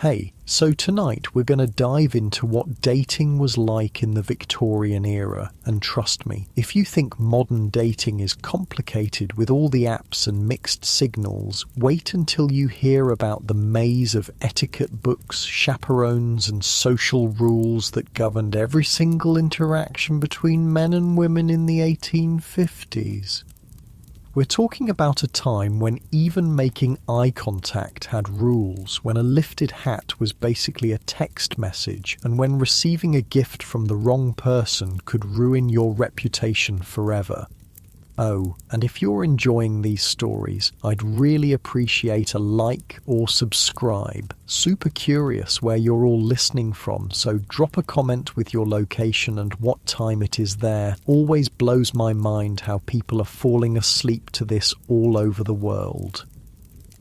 Hey, so tonight we're going to dive into what dating was like in the Victorian era, and trust me, if you think modern dating is complicated with all the apps and mixed signals, wait until you hear about the maze of etiquette books, chaperones and social rules that governed every single interaction between men and women in the 1850s. We're talking about a time when even making eye contact had rules, when a lifted hat was basically a text message, and when receiving a gift from the wrong person could ruin your reputation forever. Oh, and if you're enjoying these stories, I'd really appreciate a like or subscribe. Super curious where you're all listening from, so drop a comment with your location and what time it is there. Always blows my mind how people are falling asleep to this all over the world.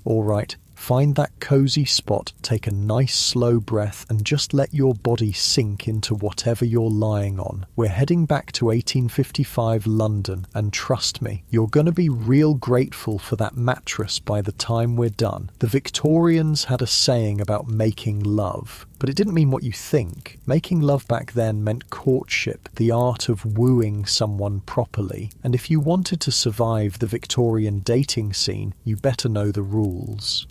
Alright, find that cozy spot, take a nice slow breath and just let your body sink into whatever you're lying on. We're heading back to 1855 London, and trust me, you're going to be real grateful for that mattress by the time we're done. The Victorians had a saying about making love, but it didn't mean what you think. Making love back then meant courtship, the art of wooing someone properly, and if you wanted to survive the Victorian dating scene, you better know the rules.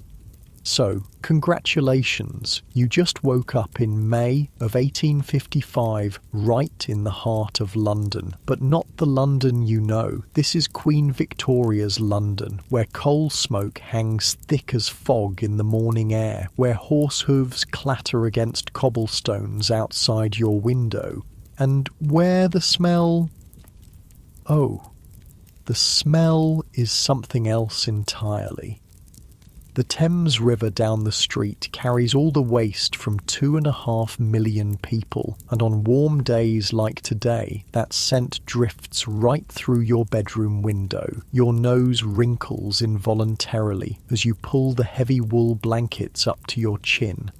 So, congratulations, you just woke up in May of 1855, right in the heart of London. But not the London you know. This is Queen Victoria's London, where coal smoke hangs thick as fog in the morning air, where horse hooves clatter against cobblestones outside your window, and where the smell... Oh, the smell is something else entirely. The Thames River down the street carries all the waste from 2.5 million people, and on warm days like today, that scent drifts right through your bedroom window. Your nose wrinkles involuntarily as you pull the heavy wool blankets up to your chin.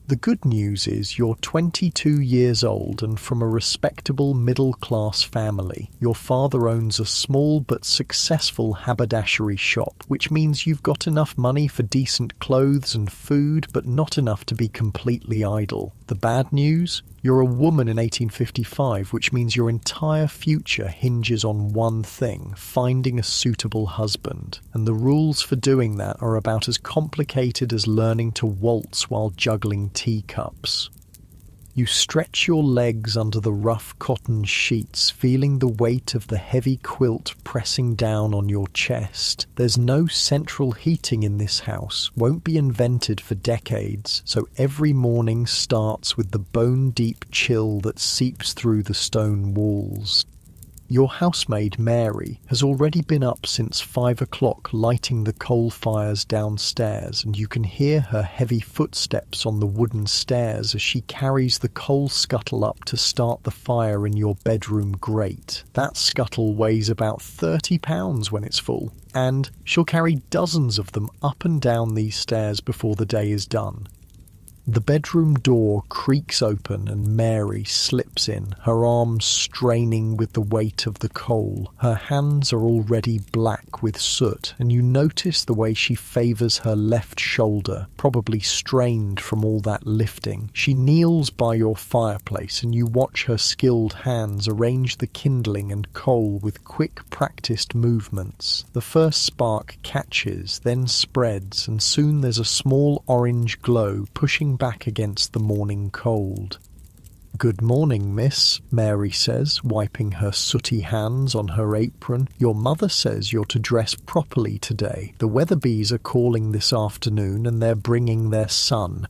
The good news is you're 22 years old and from a respectable middle-class family. Your father owns a small but successful haberdashery shop, which means you've got enough money for decent clothes and food, but not enough to be completely idle. The bad news? You're a woman in 1855, which means your entire future hinges on one thing: finding a suitable husband. And the rules for doing that are about as complicated as learning to waltz while juggling teacups. You stretch your legs under the rough cotton sheets, feeling the weight of the heavy quilt pressing down on your chest. There's no central heating in this house, won't be invented for decades, so every morning starts with the bone-deep chill that seeps through the stone walls. Your housemaid, Mary, has already been up since 5 o'clock lighting the coal fires downstairs, and you can hear her heavy footsteps on the wooden stairs as she carries the coal scuttle up to start the fire in your bedroom grate. That scuttle weighs about 30 pounds when it's full, and she'll carry dozens of them up and down these stairs before the day is done. The bedroom door creaks open and Mary slips in, her arms straining with the weight of the coal. Her hands are already black with soot, and you notice the way she favours her left shoulder, probably strained from all that lifting. She kneels by your fireplace and you watch her skilled hands arrange the kindling and coal with quick, practised movements. The first spark catches, then spreads, and soon there's a small orange glow pushing back against the morning cold. "Good morning, miss," Mary says, wiping her sooty hands on her apron. "Your mother says you're to dress properly today. The Weatherbees are calling this afternoon and they're bringing their son."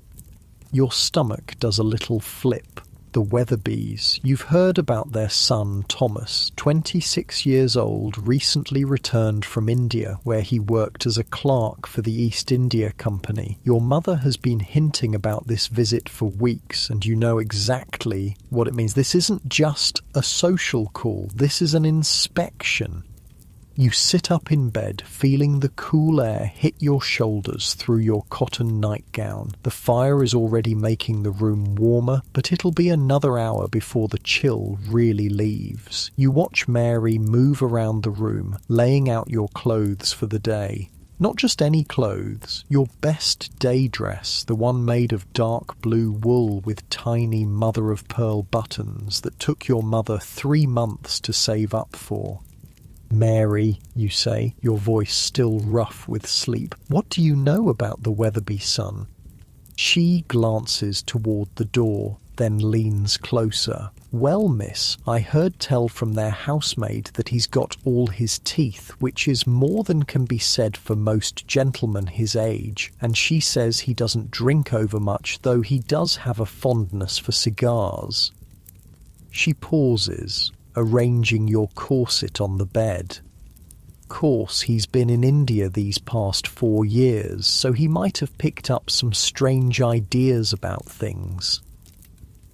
Your stomach does a little flip. The Weatherbees. You've heard about their son, Thomas, 26 years old, recently returned from India, where he worked as a clerk for the East India Company. Your mother has been hinting about this visit for weeks, and you know exactly what it means. This isn't just a social call. This is an inspection. You sit up in bed, feeling the cool air hit your shoulders through your cotton nightgown. The fire is already making the room warmer, but it'll be another hour before the chill really leaves. You watch Mary move around the room, laying out your clothes for the day. Not just any clothes, your best day dress, the one made of dark blue wool with tiny mother-of-pearl buttons that took your mother 3 months to save up for. Mary, you say, your voice still rough with sleep, what do you know about the Weatherby son? She glances toward the door, then leans closer. Well, miss, I heard tell from their housemaid that he's got all his teeth, which is more than can be said for most gentlemen his age, and she says he doesn't drink overmuch, though he does have a fondness for cigars. She pauses, arranging your corset on the bed. Course, he's been in India these past 4 years, so he might have picked up some strange ideas about things.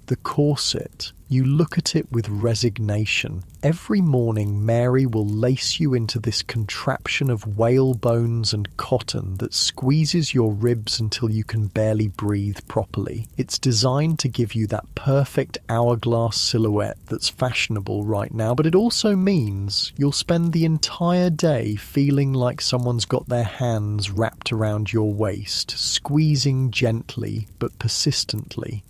The corset, you look at it with resignation. Every morning Mary will lace you into this contraption of whale bones and cotton that squeezes your ribs until you can barely breathe properly. It's designed to give you that perfect hourglass silhouette that's fashionable right now, but it also means you'll spend the entire day feeling like someone's got their hands wrapped around your waist, squeezing gently but persistently.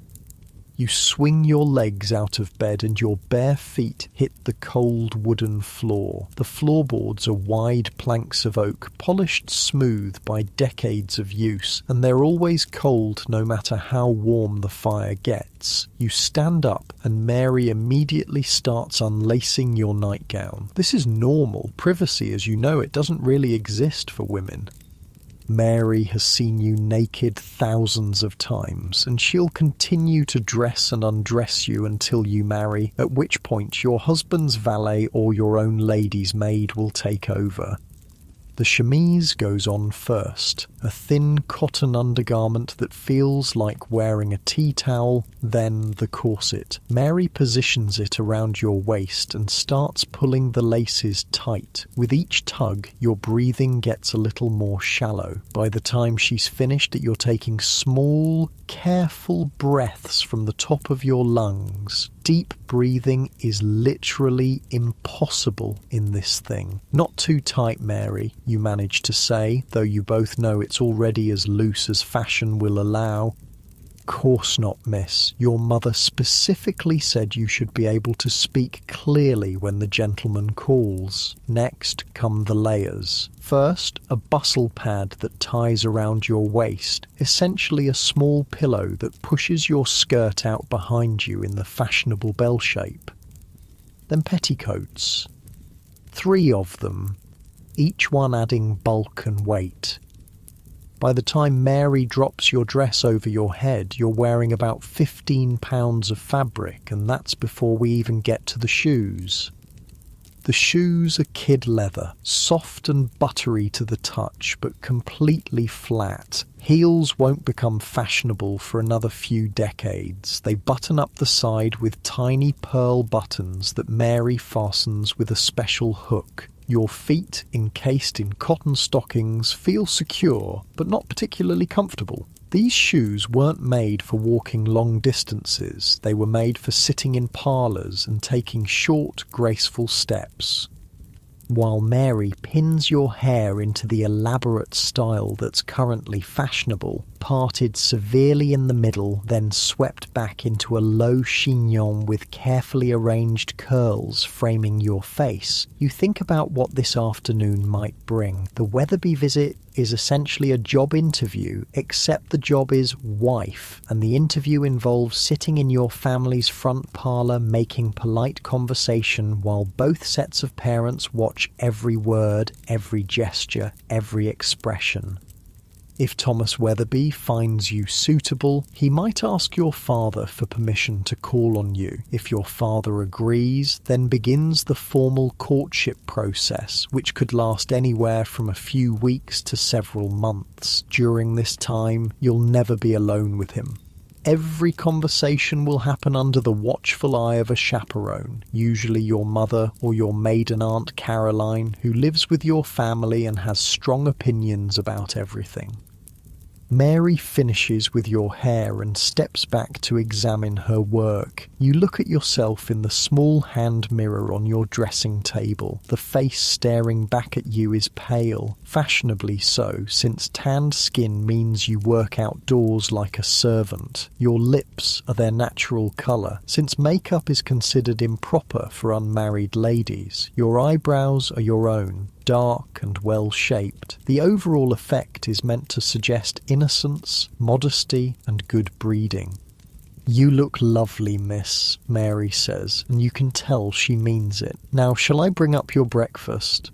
You swing your legs out of bed and your bare feet hit the cold wooden floor. The floorboards are wide planks of oak, polished smooth by decades of use, and they're always cold no matter how warm the fire gets. You stand up and Mary immediately starts unlacing your nightgown. This is normal. Privacy, as you know, it doesn't really exist for women. Mary has seen you naked thousands of times, and she'll continue to dress and undress you until you marry, at which point your husband's valet or your own lady's maid will take over. The chemise goes on first, a thin cotton undergarment that feels like wearing a tea towel, then the corset. Mary positions it around your waist and starts pulling the laces tight. With each tug, your breathing gets a little more shallow. By the time she's finished, you're taking small, careful breaths from the top of your lungs. Deep breathing is literally impossible in this thing. Not too tight, Mary, you manage to say, though you both know it's already as loose as fashion will allow. Course not, miss. Your mother specifically said you should be able to speak clearly when the gentleman calls. Next come the layers. First, a bustle pad that ties around your waist, essentially a small pillow that pushes your skirt out behind you in the fashionable bell shape. Then petticoats. 3 of them, each one adding bulk and weight. By the time Mary drops your dress over your head, you're wearing about 15 pounds of fabric, and that's before we even get to the shoes. The shoes are kid leather, soft and buttery to the touch, but completely flat. Heels won't become fashionable for another few decades. They button up the side with tiny pearl buttons that Mary fastens with a special hook. Your feet, encased in cotton stockings, feel secure, but not particularly comfortable. These shoes weren't made for walking long distances. They were made for sitting in parlours and taking short, graceful steps. While Mary pins your hair into the elaborate style that's currently fashionable, parted severely in the middle, then swept back into a low chignon with carefully arranged curls framing your face, you think about what this afternoon might bring. The Weatherby visit is essentially a job interview, except the job is wife, and the interview involves sitting in your family's front parlour making polite conversation while both sets of parents watch every word, every gesture, every expression. If Thomas Weatherby finds you suitable, he might ask your father for permission to call on you. If your father agrees, then begins the formal courtship process, which could last anywhere from a few weeks to several months. During this time, you'll never be alone with him. Every conversation will happen under the watchful eye of a chaperone, usually your mother or your maiden aunt Caroline, who lives with your family and has strong opinions about everything. Mary finishes with your hair and steps back to examine her work. You look at yourself in the small hand mirror on your dressing table. The face staring back at you is pale, Fashionably so, since tanned skin means you work outdoors like a servant. Your lips are their natural colour, since makeup is considered improper for unmarried ladies. Your eyebrows are your own, dark and well-shaped. The overall effect is meant to suggest innocence, modesty, and good breeding. "You look lovely, miss," Mary says, and you can tell she means it. "Now, shall I bring up your breakfast?"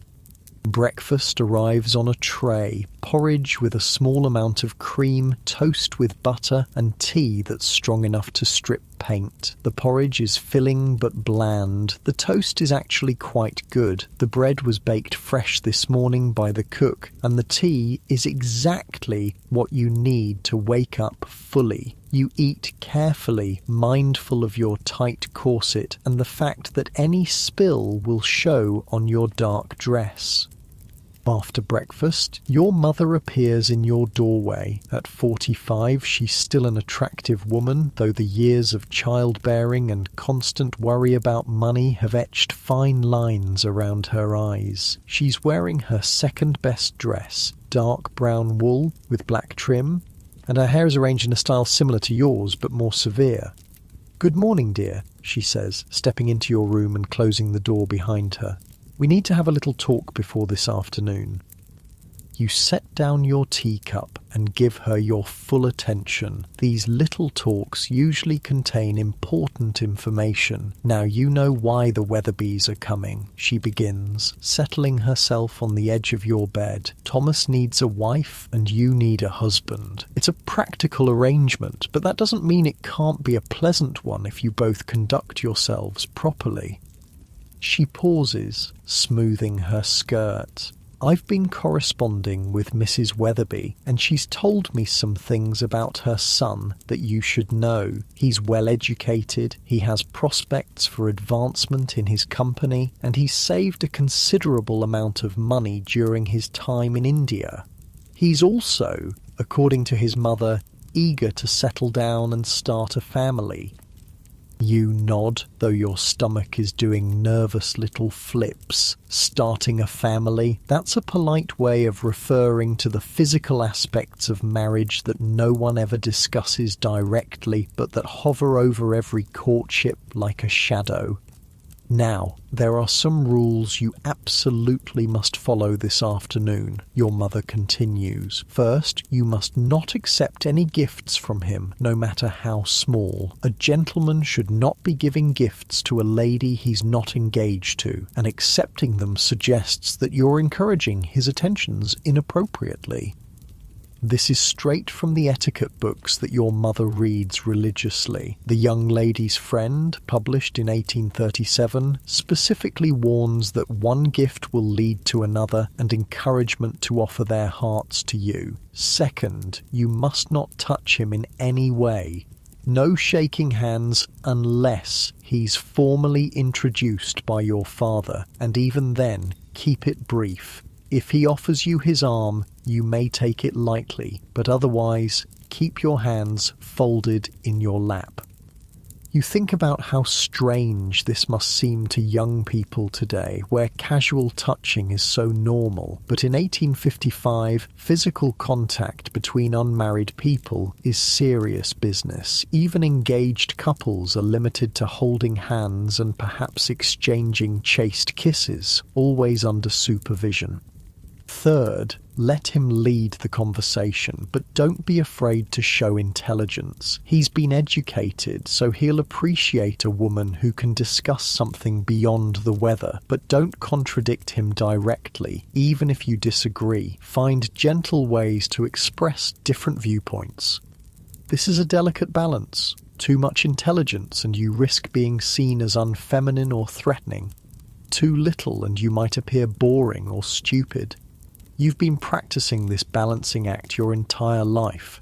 Breakfast arrives on a tray: porridge with a small amount of cream, toast with butter, and tea that's strong enough to strip paint. The porridge is filling but bland. The toast is actually quite good. The bread was baked fresh this morning by the cook, and the tea is exactly what you need to wake up fully. You eat carefully, mindful of your tight corset and the fact that any spill will show on your dark dress. After breakfast, your mother appears in your doorway. At 45, she's still an attractive woman, though the years of childbearing and constant worry about money have etched fine lines around her eyes. She's wearing her second best dress, dark brown wool with black trim, and her hair is arranged in a style similar to yours, but more severe. "Good morning, dear," she says, stepping into your room and closing the door behind her. "We need to have a little talk before this afternoon." You set down your teacup and give her your full attention. These little talks usually contain important information. "Now you know why the Weatherbees are coming," she begins, settling herself on the edge of your bed. "Thomas needs a wife and you need a husband. It's a practical arrangement, but that doesn't mean it can't be a pleasant one if you both conduct yourselves properly." She pauses, smoothing her skirt. "I've been corresponding with Mrs. Weatherby, and she's told me some things about her son that you should know. He's well educated, he has prospects for advancement in his company, and he's saved a considerable amount of money during his time in India. He's also, according to his mother, eager to settle down and start a family." You nod, though your stomach is doing nervous little flips. Starting a family, that's a polite way of referring to the physical aspects of marriage that no one ever discusses directly, but that hover over every courtship like a shadow. "Now, there are some rules you absolutely must follow this afternoon," your mother continues. "First, you must not accept any gifts from him, no matter how small. A gentleman should not be giving gifts to a lady he's not engaged to, and accepting them suggests that you're encouraging his attentions inappropriately." This is straight from the etiquette books that your mother reads religiously. The Young Lady's Friend, published in 1837, specifically warns that one gift will lead to another and encouragement to offer their hearts to you. Second, you must not touch him in any way. No shaking hands unless he's formally introduced by your father, and even then, keep it brief. If he offers you his arm, you may take it lightly, but otherwise, keep your hands folded in your lap. You think about how strange this must seem to young people today, where casual touching is so normal. But in 1855, physical contact between unmarried people is serious business. Even engaged couples are limited to holding hands and perhaps exchanging chaste kisses, always under supervision. Third, let him lead the conversation, but don't be afraid to show intelligence. He's been educated, so he'll appreciate a woman who can discuss something beyond the weather, but don't contradict him directly, even if you disagree. Find gentle ways to express different viewpoints. This is a delicate balance. Too much intelligence and you risk being seen as unfeminine or threatening. Too little and you might appear boring or stupid. You've been practicing this balancing act your entire life.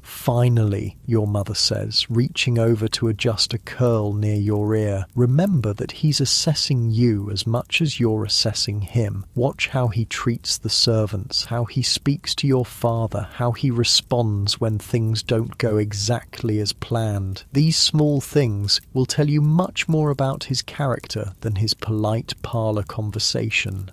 "Finally," your mother says, reaching over to adjust a curl near your ear. "Remember that he's assessing you as much as you're assessing him. Watch how he treats the servants, how he speaks to your father, how he responds when things don't go exactly as planned. These small things will tell you much more about his character than his polite parlour conversation."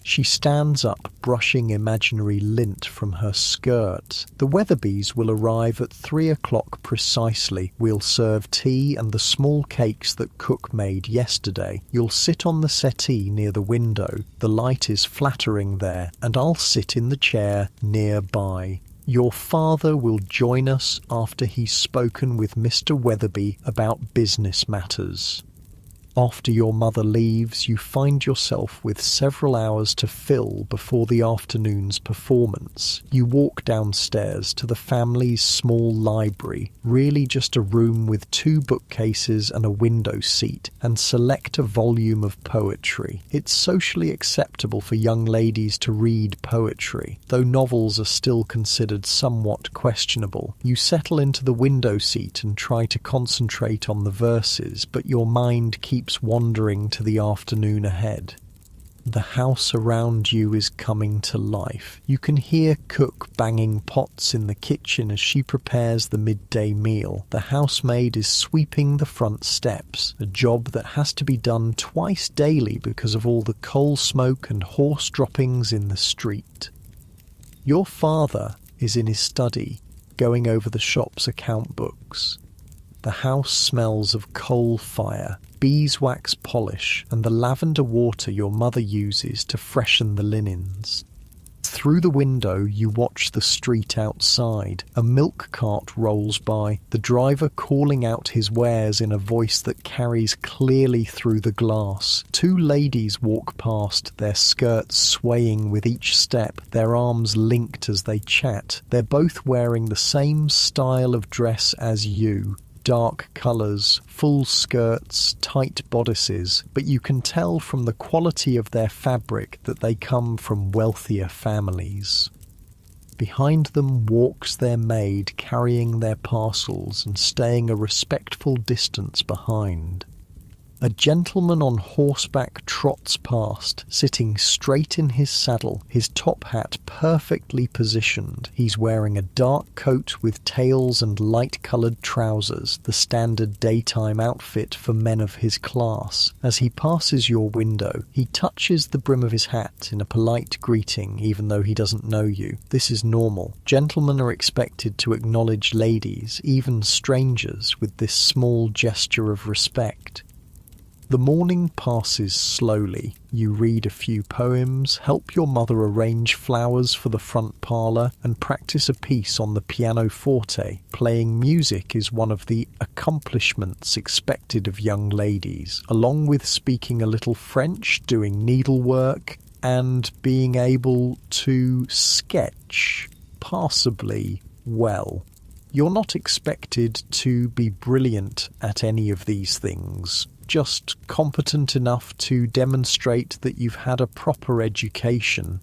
She stands up, brushing imaginary lint from her skirt. The Weatherbys will arrive at 3 o'clock precisely. We'll serve tea and the small cakes that Cook made yesterday. You'll sit on the settee near the window. The light is flattering there, and I'll sit in the chair nearby. Your father will join us after he's spoken with Mr. Weatherby about business matters. After your mother leaves, you find yourself with several hours to fill before the afternoon's performance. You walk downstairs to the family's small library, really just a room with 2 bookcases and a window seat, and select a volume of poetry. It's socially acceptable for young ladies to read poetry, though novels are still considered somewhat questionable. You settle into the window seat and try to concentrate on the verses, but your mind keeps wandering to the afternoon ahead. The house around you is coming to life. You can hear Cook banging pots in the kitchen as she prepares the midday meal. The housemaid is sweeping the front steps, a job that has to be done twice daily because of all the coal smoke and horse droppings in the street. Your father is in his study, going over the shop's account books. The house smells of coal fire, beeswax polish, and the lavender water your mother uses to freshen the linens. Through the window, you watch the street outside. A milk cart rolls by, the driver calling out his wares in a voice that carries clearly through the glass. 2 ladies walk past, their skirts swaying with each step, their arms linked as they chat. They're both wearing the same style of dress as you. Dark colours, full skirts, tight bodices, but you can tell from the quality of their fabric that they come from wealthier families. Behind them walks their maid carrying their parcels and staying a respectful distance behind. A gentleman on horseback trots past, sitting straight in his saddle, his top hat perfectly positioned. He's wearing a dark coat with tails and light-coloured trousers, the standard daytime outfit for men of his class. As he passes your window, he touches the brim of his hat in a polite greeting, even though he doesn't know you. This is normal. Gentlemen are expected to acknowledge ladies, even strangers, with this small gesture of respect. The morning passes slowly. You read a few poems, help your mother arrange flowers for the front parlour, and practice a piece on the pianoforte. Playing music is one of the accomplishments expected of young ladies, along with speaking a little French, doing needlework, and being able to sketch passably well. You're not expected to be brilliant at any of these things, just competent enough to demonstrate that you've had a proper education.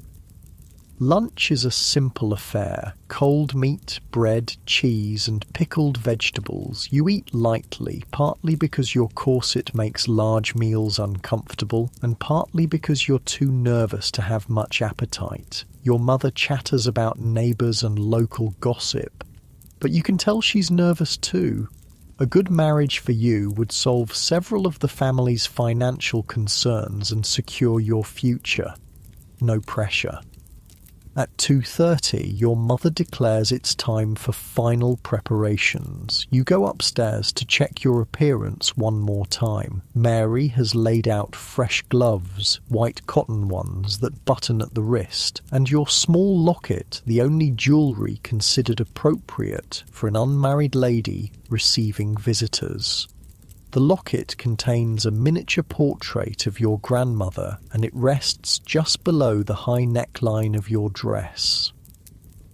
Lunch is a simple affair. Cold meat, bread, cheese, and pickled vegetables. You eat lightly, partly because your corset makes large meals uncomfortable, and partly because you're too nervous to have much appetite. Your mother chatters about neighbours and local gossip, but you can tell she's nervous too. A good marriage for you would solve several of the family's financial concerns and secure your future. No pressure. At 2:30, your mother declares it's time for final preparations. You go upstairs to check your appearance one more time. Mary has laid out fresh gloves, white cotton ones that button at the wrist, and your small locket, the only jewellery considered appropriate for an unmarried lady receiving visitors. The locket contains a miniature portrait of your grandmother, and it rests just below the high neckline of your dress.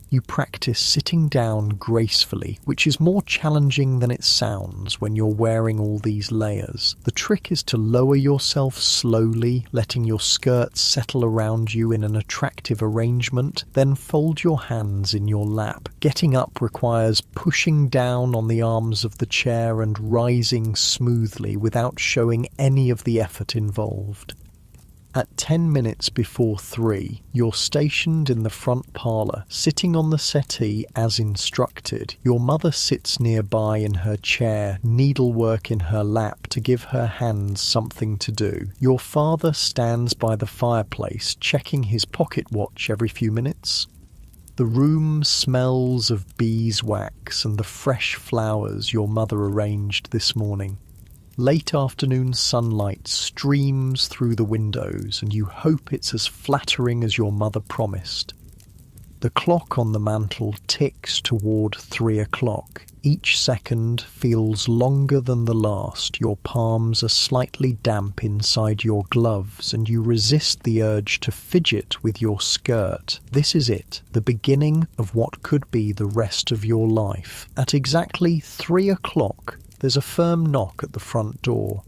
You practice sitting down gracefully, which is more challenging than it sounds when you're wearing all these layers. The trick is to lower yourself slowly, letting your skirts settle around you in an attractive arrangement, then fold your hands in your lap. Getting up requires pushing down on the arms of the chair and rising smoothly without showing any of the effort involved. At 10 minutes before 3, you're stationed in the front parlour, sitting on the settee as instructed. Your mother sits nearby in her chair, needlework in her lap to give her hands something to do. Your father stands by the fireplace, checking his pocket watch every few minutes. The room smells of beeswax and the fresh flowers your mother arranged this morning. Late afternoon sunlight streams through the windows, and you hope it's as flattering as your mother promised. The clock on the mantel ticks toward 3 o'clock. Each second feels longer than the last. Your palms are slightly damp inside your gloves, and you resist the urge to fidget with your skirt. This is it, the beginning of what could be the rest of your life. At exactly 3 o'clock, there's a firm knock at the front door.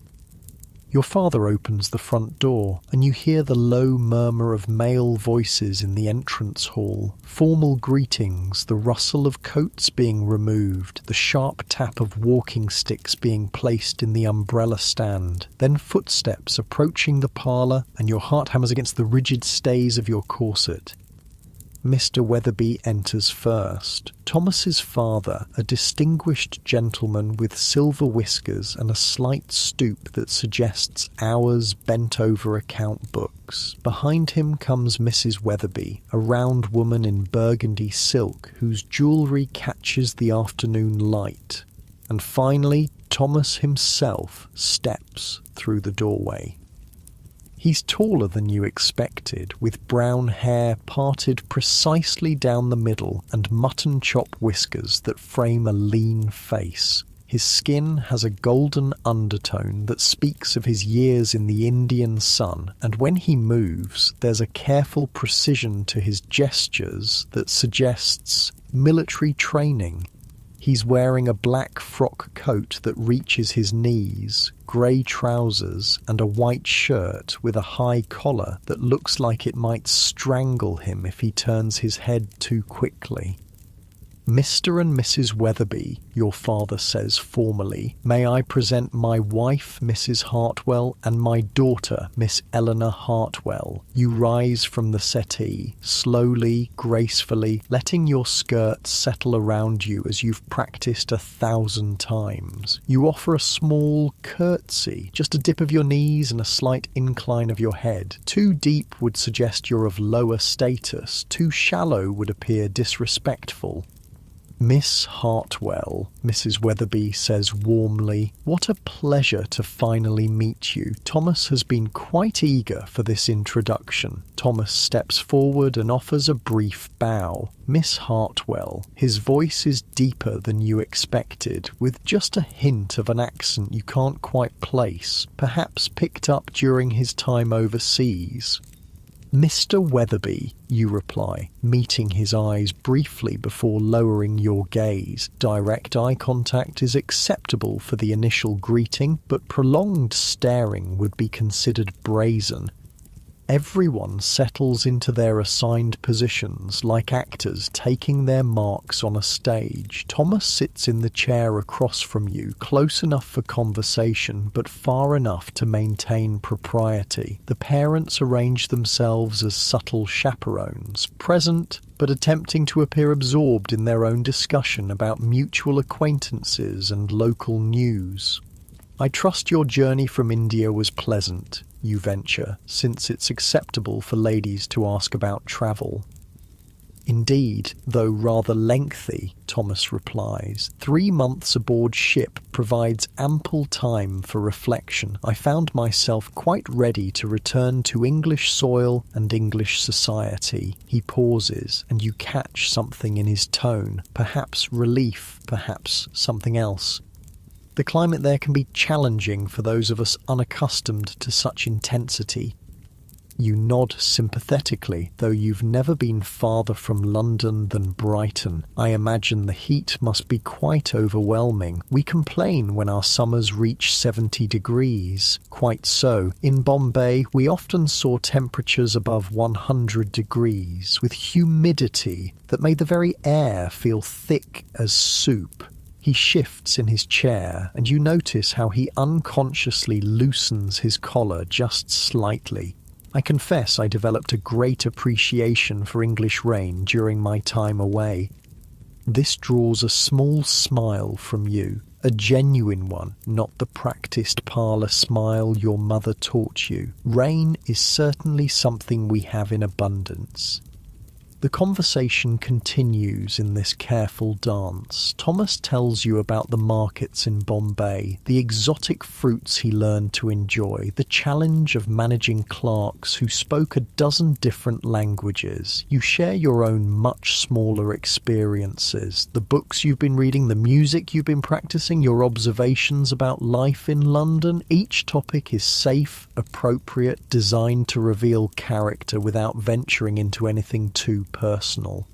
Your father opens the front door, and you hear the low murmur of male voices in the entrance hall. Formal greetings, the rustle of coats being removed, the sharp tap of walking sticks being placed in the umbrella stand. Then footsteps approaching the parlour, and your heart hammers against the rigid stays of your corset. Mr. Weatherby enters first. Thomas's father, a distinguished gentleman with silver whiskers and a slight stoop that suggests hours bent over account books. Behind him comes Mrs. Weatherby, a round woman in burgundy silk whose jewellery catches the afternoon light. And finally, Thomas himself steps through the doorway. He's taller than you expected, with brown hair parted precisely down the middle and mutton chop whiskers that frame a lean face. His skin has a golden undertone that speaks of his years in the Indian sun, and when he moves, there's a careful precision to his gestures that suggests military training. He's wearing a black frock coat that reaches his knees, grey trousers, and a white shirt with a high collar that looks like it might strangle him if he turns his head too quickly. Mr. and Mrs. Weatherby, your father says formally, may I present my wife, Mrs. Hartwell, and my daughter, Miss Eleanor Hartwell. You rise from the settee, slowly, gracefully, letting your skirt settle around you as you've practiced 1,000 times. You offer a small curtsy, just a dip of your knees and a slight incline of your head. Too deep would suggest you're of lower status, too shallow would appear disrespectful. Miss Hartwell, Mrs. Weatherby says warmly, what a pleasure to finally meet you. Thomas has been quite eager for this introduction. Thomas steps forward and offers a brief bow. Miss Hartwell, his voice is deeper than you expected, with just a hint of an accent you can't quite place, perhaps picked up during his time overseas. Mr. Weatherby, you reply, meeting his eyes briefly before lowering your gaze. Direct eye contact is acceptable for the initial greeting, but prolonged staring would be considered brazen. Everyone settles into their assigned positions, like actors taking their marks on a stage. Thomas sits in the chair across from you, close enough for conversation, but far enough to maintain propriety. The parents arrange themselves as subtle chaperones, present but attempting to appear absorbed in their own discussion about mutual acquaintances and local news. I trust your journey from India was pleasant, you venture, since it's acceptable for ladies to ask about travel. Indeed, though rather lengthy, Thomas replies. 3 months aboard ship provides ample time for reflection. I found myself quite ready to return to English soil and English society. He pauses, and you catch something in his tone, perhaps relief, perhaps something else. The climate there can be challenging for those of us unaccustomed to such intensity. You nod sympathetically, though you've never been farther from London than Brighton. I imagine the heat must be quite overwhelming. We complain when our summers reach 70 degrees. Quite so. In Bombay, we often saw temperatures above 100 degrees, with humidity that made the very air feel thick as soup. He shifts in his chair, and you notice how he unconsciously loosens his collar just slightly. I confess I developed a great appreciation for English rain during my time away. This draws a small smile from you, a genuine one, not the practiced parlour smile your mother taught you. Rain is certainly something we have in abundance. The conversation continues in this careful dance. Thomas tells you about the markets in Bombay, the exotic fruits he learned to enjoy, the challenge of managing clerks who spoke a dozen different languages. You share your own much smaller experiences, the books you've been reading, the music you've been practicing, your observations about life in London. Each topic is safe, appropriate, designed to reveal character without venturing into anything too personal.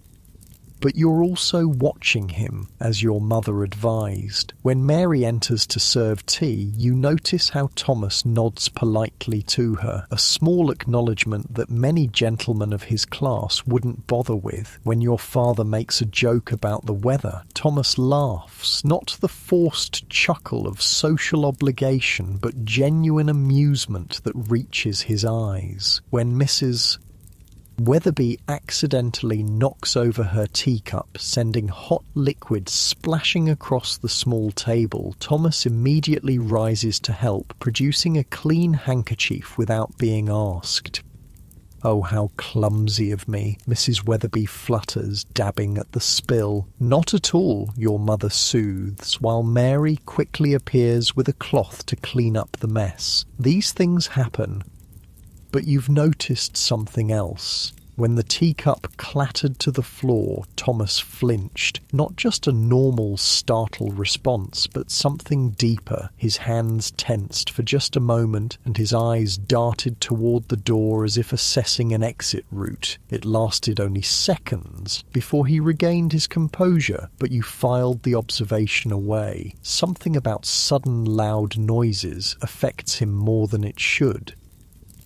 But you're also watching him, as your mother advised. When Mary enters to serve tea, you notice how Thomas nods politely to her, a small acknowledgement that many gentlemen of his class wouldn't bother with. When your father makes a joke about the weather, Thomas laughs, not the forced chuckle of social obligation, but genuine amusement that reaches his eyes. When Mrs. Weatherby accidentally knocks over her teacup, sending hot liquid splashing across the small table, Thomas immediately rises to help, producing a clean handkerchief without being asked. "Oh, how clumsy of me," Mrs. Weatherby flutters, dabbing at the spill. "Not at all," your mother soothes, while Mary quickly appears with a cloth to clean up the mess. These things happen. But you've noticed something else. When the teacup clattered to the floor, Thomas flinched. Not just a normal startled response, but something deeper. His hands tensed for just a moment, and his eyes darted toward the door as if assessing an exit route. It lasted only seconds before he regained his composure, but you filed the observation away. Something about sudden loud noises affects him more than it should.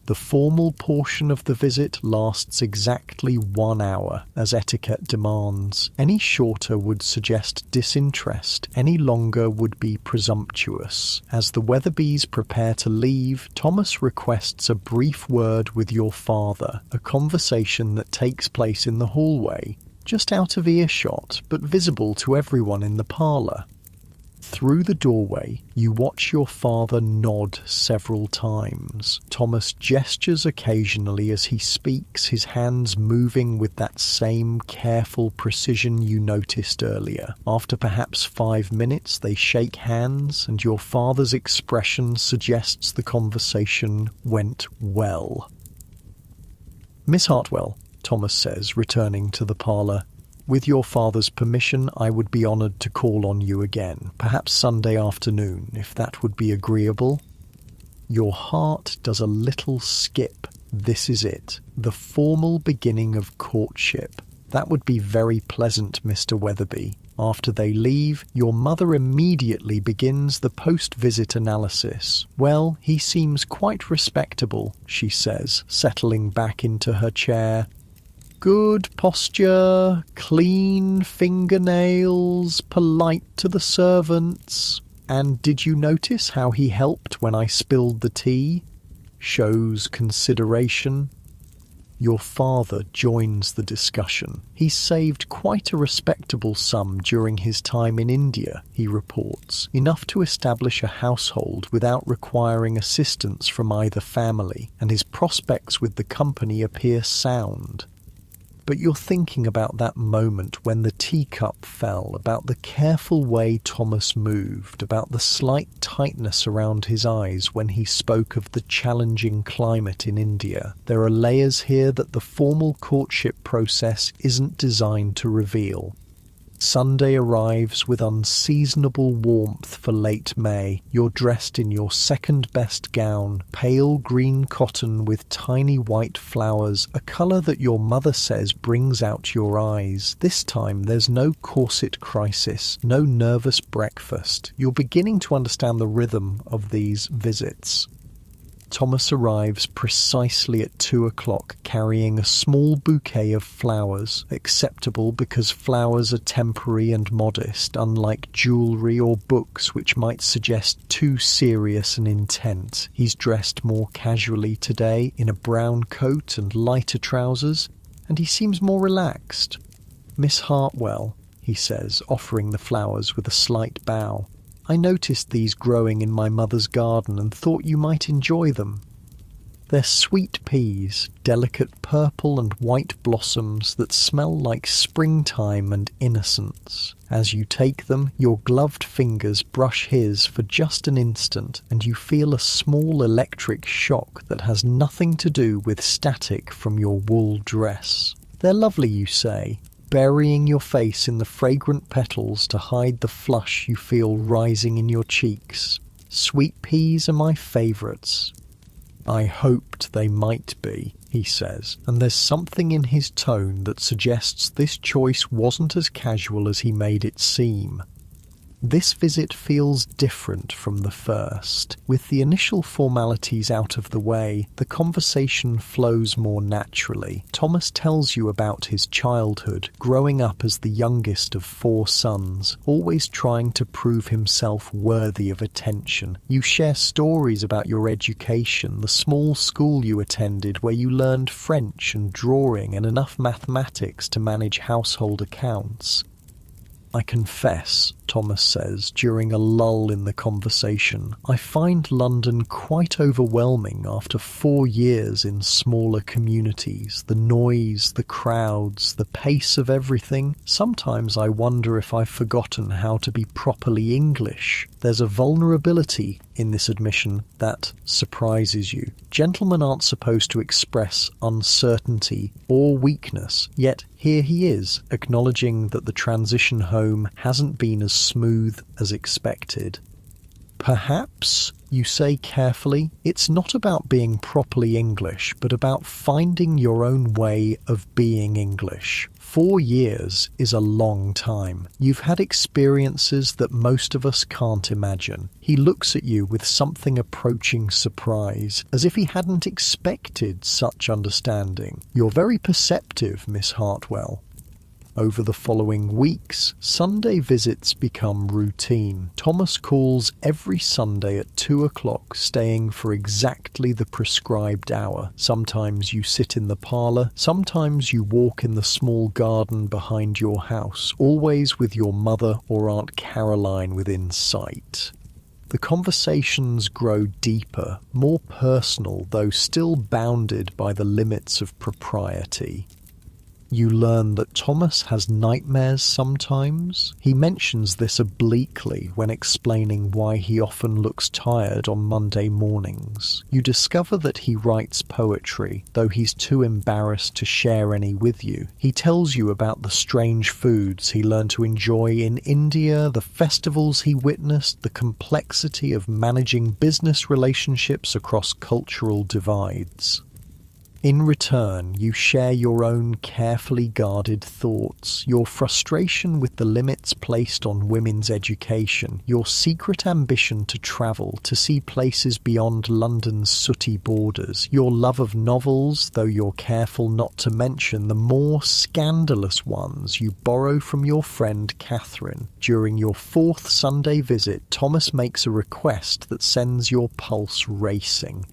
The formal portion of the visit lasts exactly 1 hour, as etiquette demands. Any shorter would suggest disinterest, any longer would be presumptuous. As the Weatherbys prepare to leave, Thomas requests a brief word with your father, a conversation that takes place in the hallway, just out of earshot, but visible to everyone in the parlour. Through the doorway, you watch your father nod several times. Thomas gestures occasionally as he speaks, his hands moving with that same careful precision you noticed earlier. After perhaps 5 minutes, they shake hands, and your father's expression suggests the conversation went well. "Miss Hartwell," Thomas says, returning to the parlour, "with your father's permission, I would be honoured to call on you again, perhaps Sunday afternoon, if that would be agreeable." Your heart does a little skip. This is it, the formal beginning of courtship. That would be very pleasant, Mr. Weatherby. After they leave, your mother immediately begins the post-visit analysis. "Well, he seems quite respectable," she says, settling back into her chair. "Good posture, clean fingernails, polite to the servants. And did you notice how he helped when I spilled the tea? Shows consideration." Your father joins the discussion. He saved quite a respectable sum during his time in India, he reports, enough to establish a household without requiring assistance from either family, and his prospects with the company appear sound. But you're thinking about that moment when the teacup fell, about the careful way Thomas moved, about the slight tightness around his eyes when he spoke of the challenging climate in India. There are layers here that the formal courtship process isn't designed to reveal. Sunday arrives with unseasonable warmth for late May. You're dressed in your second-best gown, pale green cotton with tiny white flowers, a colour that your mother says brings out your eyes. This time there's no corset crisis, no nervous breakfast. You're beginning to understand the rhythm of these visits. Thomas arrives precisely at 2 o'clock carrying a small bouquet of flowers, acceptable because flowers are temporary and modest, unlike jewellery or books which might suggest too serious an intent. He's dressed more casually today in a brown coat and lighter trousers, and he seems more relaxed. "Miss Hartwell," he says, offering the flowers with a slight bow. "I noticed these growing in my mother's garden and thought you might enjoy them. They're sweet peas, delicate purple and white blossoms that smell like springtime and innocence. As you take them, your gloved fingers brush his for just an instant, and you feel a small electric shock that has nothing to do with static from your wool dress. They're lovely, you say, burying your face in the fragrant petals to hide the flush you feel rising in your cheeks. Sweet peas are my favourites." "I hoped they might be," he says, and there's something in his tone that suggests this choice wasn't as casual as he made it seem. This visit feels different from the first. With the initial formalities out of the way, the conversation flows more naturally. Thomas tells you about his childhood, growing up as the youngest of 4 sons, always trying to prove himself worthy of attention. You share stories about your education, the small school you attended where you learned French and drawing and enough mathematics to manage household accounts. "I confess," Thomas says during a lull in the conversation, "I find London quite overwhelming after 4 years in smaller communities. The noise, the crowds, the pace of everything. Sometimes I wonder if I've forgotten how to be properly English." There's a vulnerability in this admission that surprises you. Gentlemen aren't supposed to express uncertainty or weakness, yet here he is, acknowledging that the transition home hasn't been as smooth as expected. "Perhaps," you say carefully, "it's not about being properly English, but about finding your own way of being English. 4 years is a long time. You've had experiences that most of us can't imagine." He looks at you with something approaching surprise, as if he hadn't expected such understanding. "You're very perceptive, Miss Hartwell." Over the following weeks, Sunday visits become routine. Thomas calls every Sunday at 2 o'clock, staying for exactly the prescribed hour. Sometimes you sit in the parlour, sometimes you walk in the small garden behind your house, always with your mother or Aunt Caroline within sight. The conversations grow deeper, more personal, though still bounded by the limits of propriety. You learn that Thomas has nightmares sometimes. He mentions this obliquely when explaining why he often looks tired on Monday mornings. You discover that he writes poetry, though he's too embarrassed to share any with you. He tells you about the strange foods he learned to enjoy in India, the festivals he witnessed, the complexity of managing business relationships across cultural divides. In return, you share your own carefully guarded thoughts, your frustration with the limits placed on women's education, your secret ambition to travel, to see places beyond London's sooty borders, your love of novels, though you're careful not to mention the more scandalous ones you borrow from your friend Catherine. During your 4th Sunday visit, Thomas makes a request that sends your pulse racing.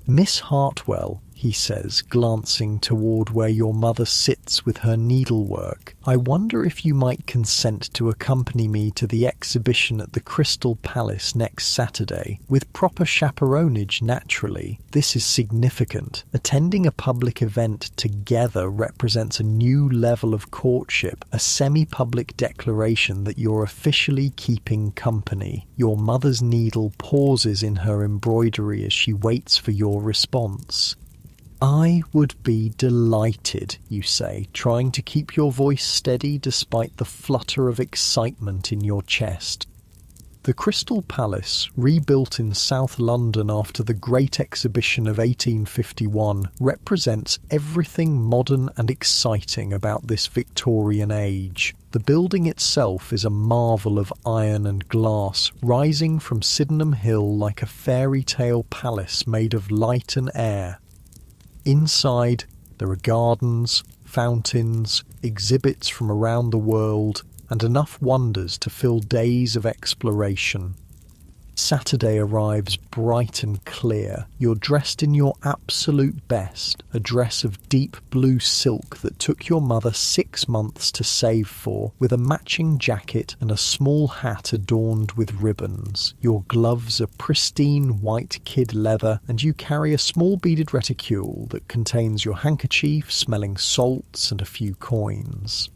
"Miss Hartwell," he says, glancing toward where your mother sits with her needlework, "I wonder if you might consent to accompany me to the exhibition at the Crystal Palace next Saturday, with proper chaperonage naturally. This is significant. Attending a public event together represents a new level of courtship, a semi-public declaration that you're officially keeping company." Your mother's needle pauses in her embroidery as she waits for your response. "I would be delighted," you say, trying to keep your voice steady despite the flutter of excitement in your chest. The Crystal Palace, rebuilt in South London after the Great Exhibition of 1851, represents everything modern and exciting about this Victorian age. The building itself is a marvel of iron and glass, rising from Sydenham Hill like a fairy tale palace made of light and air. Inside, there are gardens, fountains, exhibits from around the world, and enough wonders to fill days of exploration. Saturday arrives bright and clear. You're dressed in your absolute best, a dress of deep blue silk that took your mother 6 months to save for, with a matching jacket and a small hat adorned with ribbons. Your gloves are pristine white kid leather, and you carry a small beaded reticule that contains your handkerchief smelling salts and a few coins.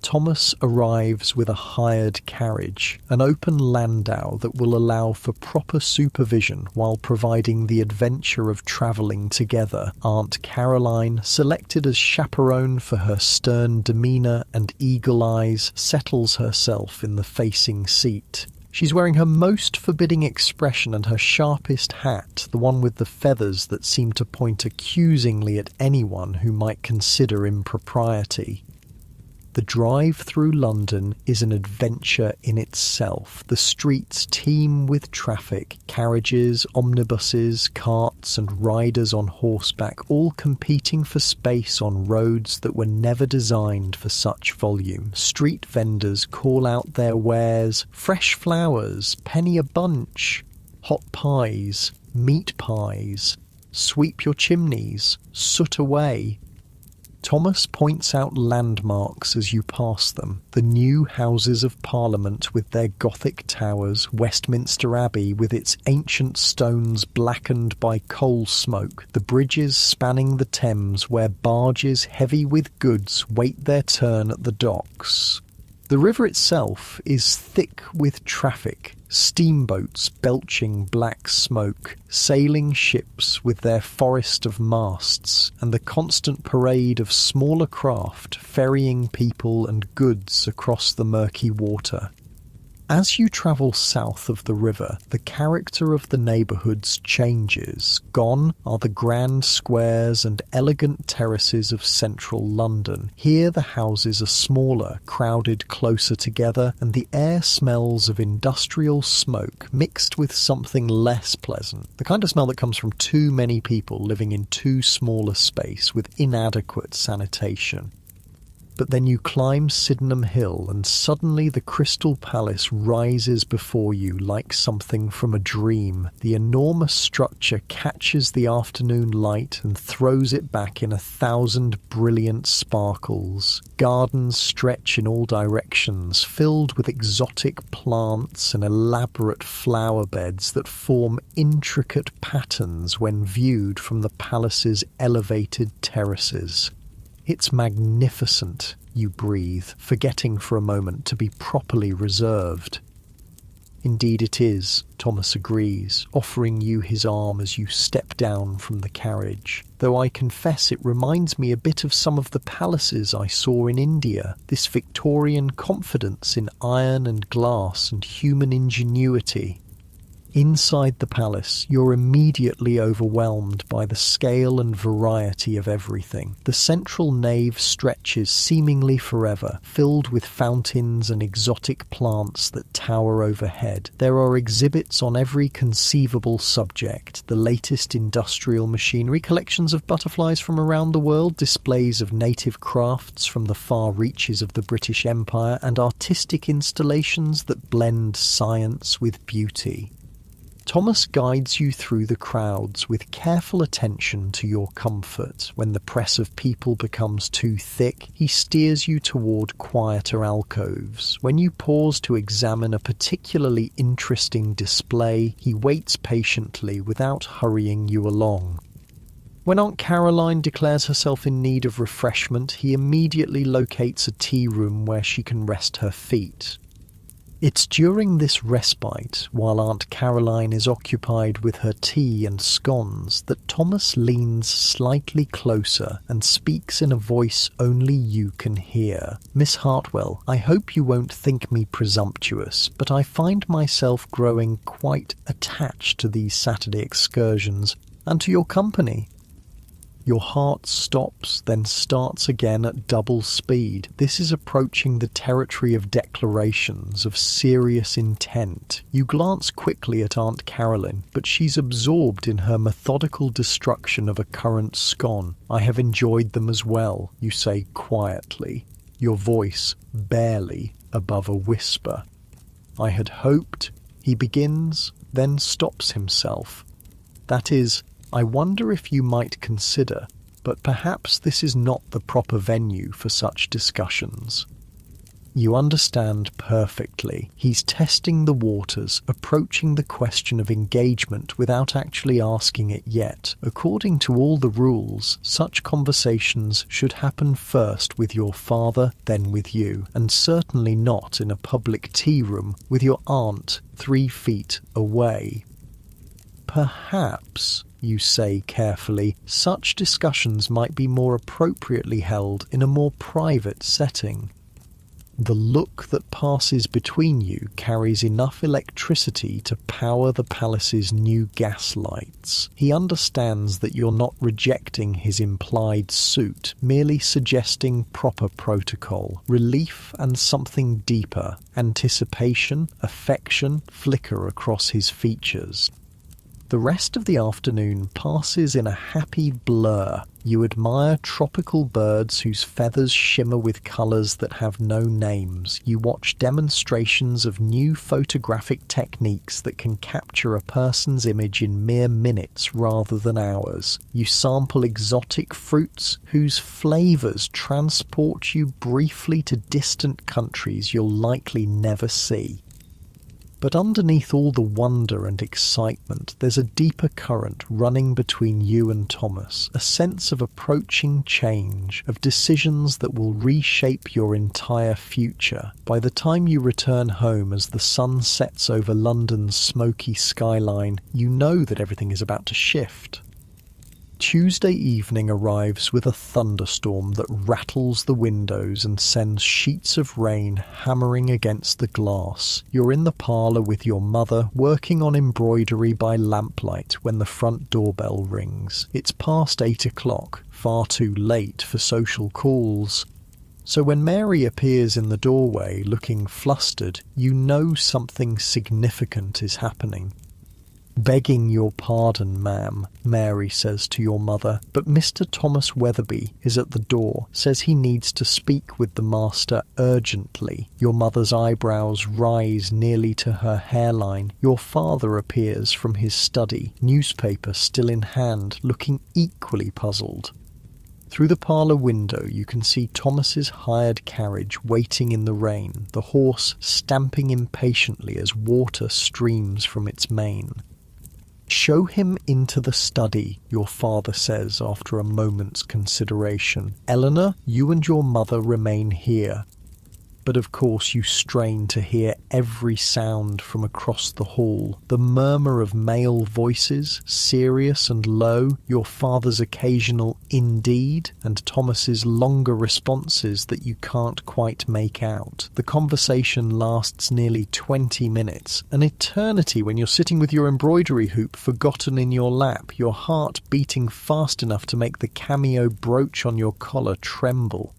Thomas arrives with a hired carriage, an open landau that will allow for proper supervision while providing the adventure of travelling together. Aunt Caroline, selected as chaperone for her stern demeanour and eagle eyes, settles herself in the facing seat. She's wearing her most forbidding expression and her sharpest hat, the one with the feathers that seem to point accusingly at anyone who might consider impropriety. The drive through London is an adventure in itself. The streets teem with traffic, carriages, omnibuses, carts and riders on horseback, all competing for space on roads that were never designed for such volume. Street vendors call out their wares: fresh flowers, penny a bunch, hot pies, meat pies, sweep your chimneys, soot away. Thomas points out landmarks as you pass them. The new Houses of Parliament with their Gothic towers, Westminster Abbey with its ancient stones blackened by coal smoke, the bridges spanning the Thames where barges heavy with goods wait their turn at the docks. The river itself is thick with traffic, steamboats belching black smoke, sailing ships with their forest of masts, and the constant parade of smaller craft ferrying people and goods across the murky water. As you travel south of the river, the character of the neighbourhoods changes. Gone are the grand squares and elegant terraces of central London. Here the houses are smaller, crowded closer together, and the air smells of industrial smoke mixed with something less pleasant. The kind of smell that comes from too many people living in too small a space with inadequate sanitation. But then you climb Sydenham Hill and suddenly the Crystal Palace rises before you like something from a dream. The enormous structure catches the afternoon light and throws it back in 1,000 brilliant sparkles. Gardens stretch in all directions, filled with exotic plants and elaborate flower beds that form intricate patterns when viewed from the palace's elevated terraces. It's magnificent, you breathe, forgetting for a moment to be properly reserved. Indeed it is, Thomas agrees, offering you his arm as you step down from the carriage. Though I confess it reminds me a bit of some of the palaces I saw in India, this Victorian confidence in iron and glass and human ingenuity. Inside the palace, you're immediately overwhelmed by the scale and variety of everything. The central nave stretches seemingly forever, filled with fountains and exotic plants that tower overhead. There are exhibits on every conceivable subject, the latest industrial machinery, collections of butterflies from around the world, displays of native crafts from the far reaches of the British Empire, and artistic installations that blend science with beauty. Thomas guides you through the crowds with careful attention to your comfort. When the press of people becomes too thick, he steers you toward quieter alcoves. When you pause to examine a particularly interesting display, he waits patiently without hurrying you along. When Aunt Caroline declares herself in need of refreshment, he immediately locates a tea room where she can rest her feet. It's during this respite, while Aunt Caroline is occupied with her tea and scones, that Thomas leans slightly closer and speaks in a voice only you can hear. "Miss Hartwell, I hope you won't think me presumptuous, but I find myself growing quite attached to these Saturday excursions and to your company." Your heart stops, then starts again at double speed. This is approaching the territory of declarations of serious intent. You glance quickly at Aunt Caroline, but she's absorbed in her methodical destruction of a currant scone. "I have enjoyed them as well," you say quietly, your voice barely above a whisper. "I had hoped," he begins, then stops himself. "That is, I wonder if you might consider, but perhaps this is not the proper venue for such discussions." You understand perfectly. He's testing the waters, approaching the question of engagement without actually asking it yet. According to all the rules, such conversations should happen first with your father, then with you, and certainly not in a public tea room with your aunt 3 feet away. "Perhaps," you say carefully, "such discussions might be more appropriately held in a more private setting." The look that passes between you carries enough electricity to power the palace's new gas lights. He understands that you're not rejecting his implied suit, merely suggesting proper protocol, relief and something deeper. Anticipation, affection flicker across his features. The rest of the afternoon passes in a happy blur. You admire tropical birds whose feathers shimmer with colours that have no names. You watch demonstrations of new photographic techniques that can capture a person's image in mere minutes rather than hours. You sample exotic fruits whose flavours transport you briefly to distant countries you'll likely never see. But underneath all the wonder and excitement, there's a deeper current running between you and Thomas, a sense of approaching change, of decisions that will reshape your entire future. By the time you return home as the sun sets over London's smoky skyline, you know that everything is about to shift. Tuesday evening arrives with a thunderstorm that rattles the windows and sends sheets of rain hammering against the glass. You're in the parlour with your mother, working on embroidery by lamplight when the front doorbell rings. It's past 8 o'clock, far too late for social calls. So when Mary appears in the doorway looking flustered, you know something significant is happening. "Begging your pardon, ma'am," Mary says to your mother, "but Mr. Thomas Weatherby is at the door, says he needs to speak with the master urgently." Your mother's eyebrows rise nearly to her hairline. Your father appears from his study, newspaper still in hand, looking equally puzzled. Through the parlour window you can see Thomas's hired carriage waiting in the rain, the horse stamping impatiently as water streams from its mane. "Show him into the study," your father says after a moment's consideration. "Eleanor, you and your mother remain here." But of course you strain to hear every sound from across the hall. The murmur of male voices, serious and low, your father's occasional "indeed," and Thomas's longer responses that you can't quite make out. The conversation lasts nearly 20 minutes, an eternity when you're sitting with your embroidery hoop forgotten in your lap, your heart beating fast enough to make the cameo brooch on your collar tremble.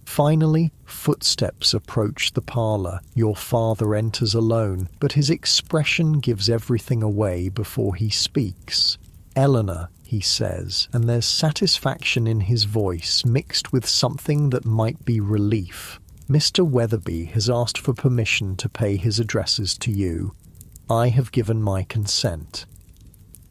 Finally, footsteps approach the parlour. Your father enters alone, but his expression gives everything away before he speaks. "Eleanor," he says, and there's satisfaction in his voice mixed with something that might be relief. "Mr. Weatherby has asked for permission to pay his addresses to you. I have given my consent."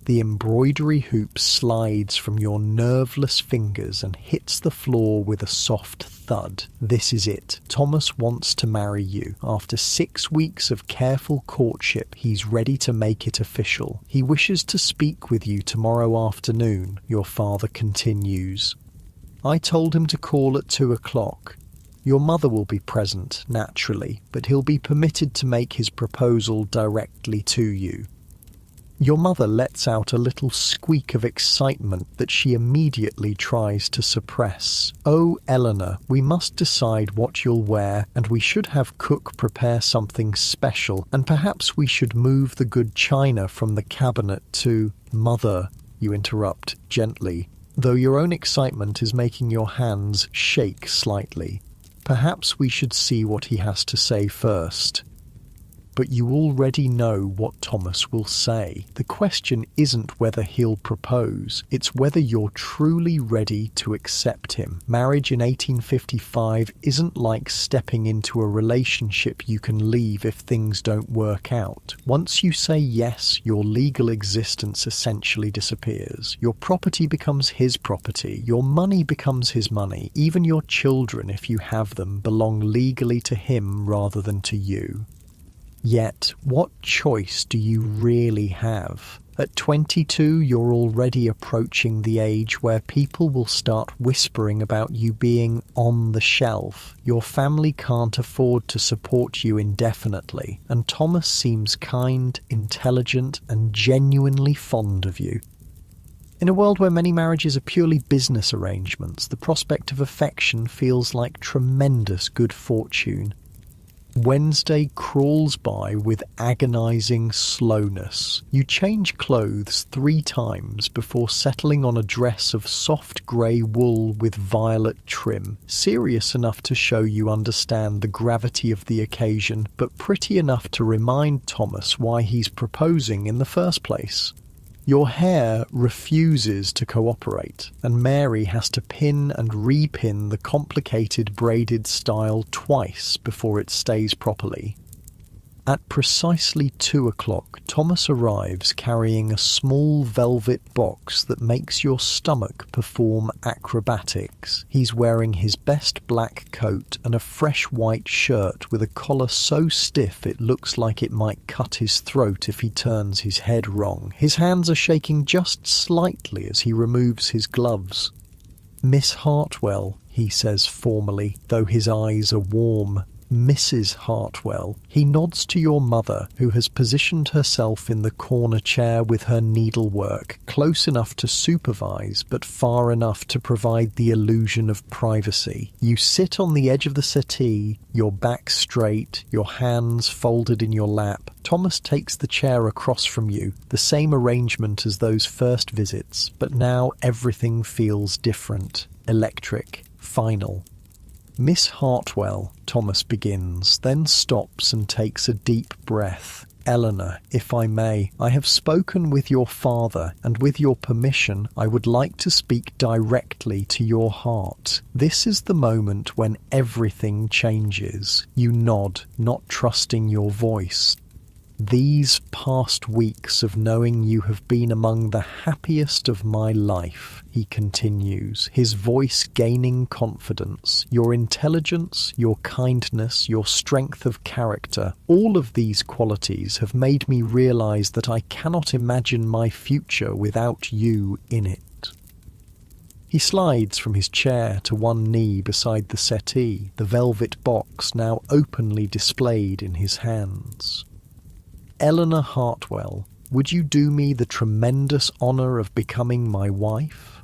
The embroidery hoop slides from your nerveless fingers and hits the floor with a soft thud. This is it. Thomas wants to marry you. After 6 weeks of careful courtship, he's ready to make it official. He wishes to speak with you tomorrow afternoon, your father continues. "I told him to call at 2 o'clock. Your mother will be present, naturally, but he'll be permitted to make his proposal directly to you. Your mother lets out a little squeak of excitement that she immediately tries to suppress. "Oh, Eleanor, we must decide what you'll wear, and we should have cook prepare something special, and perhaps we should move the good china from the cabinet to—" "Mother," you interrupt gently, though your own excitement is making your hands shake slightly. "Perhaps we should see what he has to say first." But you already know what Thomas will say. The question isn't whether he'll propose, it's whether you're truly ready to accept him. Marriage in 1855 isn't like stepping into a relationship you can leave if things don't work out. Once you say yes, your legal existence essentially disappears. Your property becomes his property, your money becomes his money, even your children, if you have them, belong legally to him rather than to you. Yet, what choice do you really have? At 22, you're already approaching the age where people will start whispering about you being on the shelf. Your family can't afford to support you indefinitely, and Thomas seems kind, intelligent, and genuinely fond of you. In a world where many marriages are purely business arrangements, the prospect of affection feels like tremendous good fortune. Wednesday crawls by with agonizing slowness. You change clothes 3 times before settling on a dress of soft grey wool with violet trim, serious enough to show you understand the gravity of the occasion, but pretty enough to remind Thomas why he's proposing in the first place. Your hair refuses to cooperate, and Mary has to pin and repin the complicated braided style twice before it stays properly. At precisely 2 o'clock, Thomas arrives carrying a small velvet box that makes your stomach perform acrobatics. He's wearing his best black coat and a fresh white shirt with a collar so stiff it looks like it might cut his throat if he turns his head wrong. His hands are shaking just slightly as he removes his gloves. "Miss Hartwell," he says formally, though his eyes are warm. "Mrs. Hartwell." He nods to your mother, who has positioned herself in the corner chair with her needlework, close enough to supervise, but far enough to provide the illusion of privacy. You sit on the edge of the settee, your back straight, your hands folded in your lap. Thomas takes the chair across from you, the same arrangement as those first visits, but now everything feels different, electric, final. "Miss Hartwell," Thomas begins, then stops and takes a deep breath. "Eleanor, if I may, I have spoken with your father, and with your permission, I would like to speak directly to your heart. This is the moment when everything changes." You nod, not trusting your voice. "These past weeks of knowing you have been among the happiest of my life," he continues, his voice gaining confidence. "Your intelligence, your kindness, your strength of character, all of these qualities have made me realize that I cannot imagine my future without you in it." He slides from his chair to one knee beside the settee, the velvet box now openly displayed in his hands. "Eleanor Hartwell, would you do me the tremendous honour of becoming my wife?"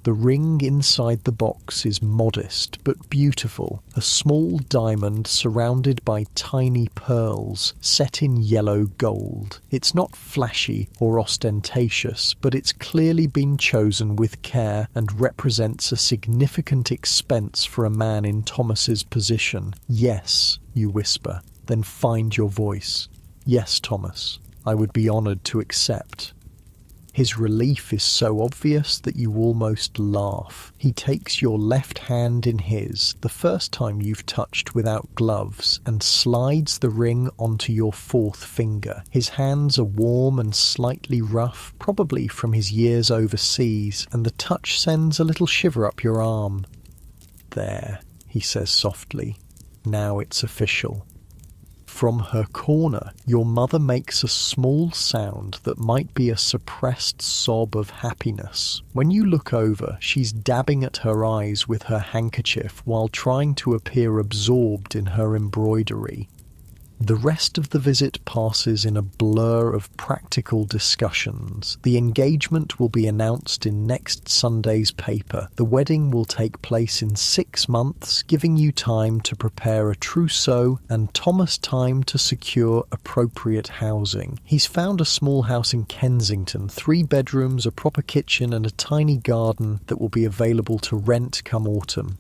The ring inside the box is modest but beautiful, a small diamond surrounded by tiny pearls set in yellow gold. It's not flashy or ostentatious, but it's clearly been chosen with care and represents a significant expense for a man in Thomas's position. "Yes," you whisper, then find your voice. "Yes, Thomas, I would be honoured to accept." His relief is so obvious that you almost laugh. He takes your left hand in his, the first time you've touched without gloves, and slides the ring onto your 4th finger. His hands are warm and slightly rough, probably from his years overseas, and the touch sends a little shiver up your arm. "There," he says softly. "Now it's official." From her corner, your mother makes a small sound that might be a suppressed sob of happiness. When you look over, she's dabbing at her eyes with her handkerchief while trying to appear absorbed in her embroidery. The rest of the visit passes in a blur of practical discussions. The engagement will be announced in next Sunday's paper. The wedding will take place in 6 months, giving you time to prepare a trousseau and Thomas time to secure appropriate housing. He's found a small house in Kensington, 3 bedrooms, a proper kitchen and a tiny garden that will be available to rent come autumn.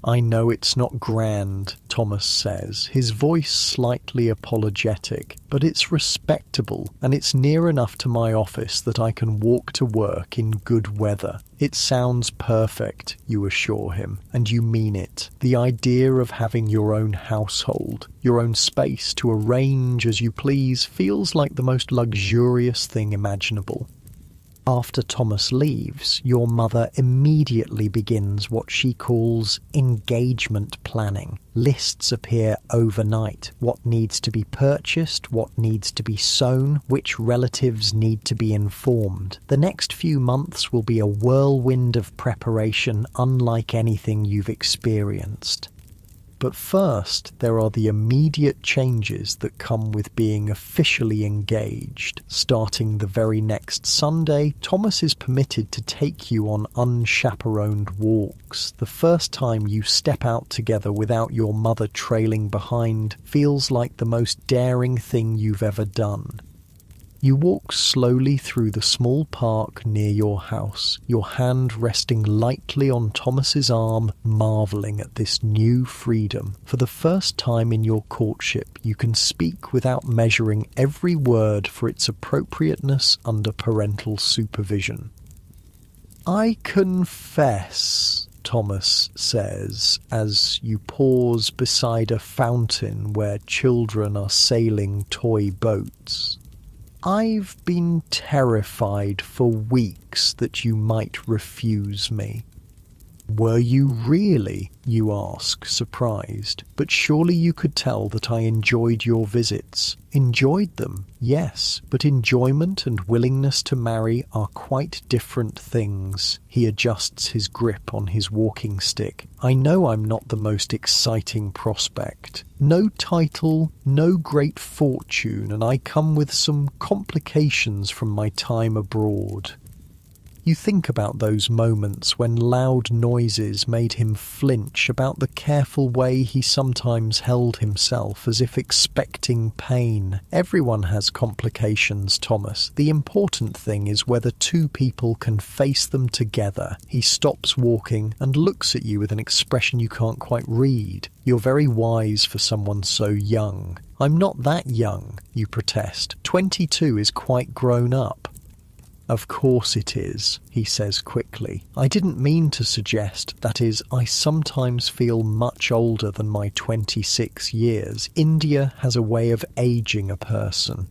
I know it's not grand, Thomas says, his voice slightly apologetic, but it's respectable and it's near enough to my office that I can walk to work in good weather. It sounds perfect, you assure him, and you mean it. The idea of having your own household, your own space to arrange as you please, feels like the most luxurious thing imaginable. After Thomas leaves, your mother immediately begins what she calls engagement planning. Lists appear overnight. What needs to be purchased, what needs to be sewn, which relatives need to be informed. The next few months will be a whirlwind of preparation unlike anything you've experienced. But first, there are the immediate changes that come with being officially engaged. Starting the very next Sunday, Thomas is permitted to take you on unchaperoned walks. The first time you step out together without your mother trailing behind feels like the most daring thing you've ever done. You walk slowly through the small park near your house, your hand resting lightly on Thomas's arm, marvelling at this new freedom. For the first time in your courtship, you can speak without measuring every word for its appropriateness under parental supervision. I confess, Thomas says, as you pause beside a fountain where children are sailing toy boats. I've been terrified for weeks that you might refuse me. Were you really? You ask, surprised. But surely you could tell that I enjoyed your visits. Enjoyed them, yes, but enjoyment and willingness to marry are quite different things. He adjusts his grip on his walking stick. I know I'm not the most exciting prospect. No title, no great fortune, and I come with some complications from my time abroad. You think about those moments when loud noises made him flinch, about the careful way he sometimes held himself as if expecting pain. Everyone has complications, Thomas. The important thing is whether 2 people can face them together. He stops walking and looks at you with an expression you can't quite read. You're very wise for someone so young. I'm not that young, you protest. 22 is quite grown up. Of course it is, he says quickly. I didn't mean to suggest, that is, I sometimes feel much older than my 26 years. India has a way of aging a person.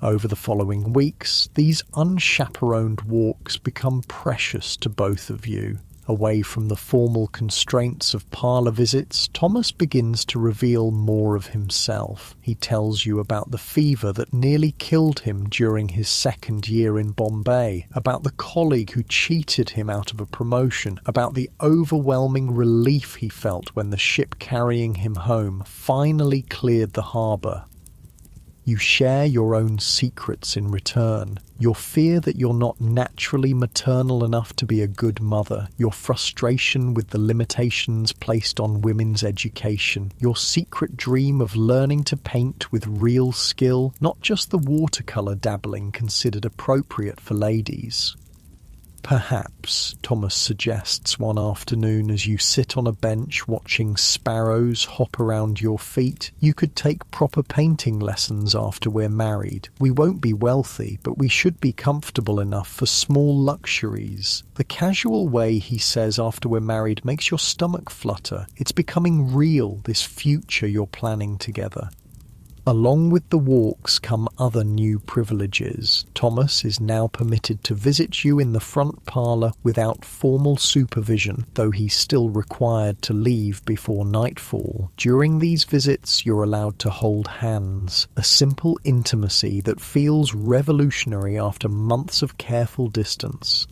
Over the following weeks, these unchaperoned walks become precious to both of you. Away from the formal constraints of parlour visits, Thomas begins to reveal more of himself. He tells you about the fever that nearly killed him during his 2nd year in Bombay, about the colleague who cheated him out of a promotion, about the overwhelming relief he felt when the ship carrying him home finally cleared the harbour. You share your own secrets in return. Your fear that you're not naturally maternal enough to be a good mother, your frustration with the limitations placed on women's education, your secret dream of learning to paint with real skill, not just the watercolour dabbling considered appropriate for ladies. Perhaps, Thomas suggests one afternoon as you sit on a bench watching sparrows hop around your feet, you could take proper painting lessons after we're married. We won't be wealthy, but we should be comfortable enough for small luxuries. The casual way he says after we're married makes your stomach flutter. It's becoming real, this future you're planning together. Along with the walks come other new privileges. Thomas is now permitted to visit you in the front parlour without formal supervision, though he's still required to leave before nightfall. During these visits, you're allowed to hold hands, a simple intimacy that feels revolutionary after months of careful distance.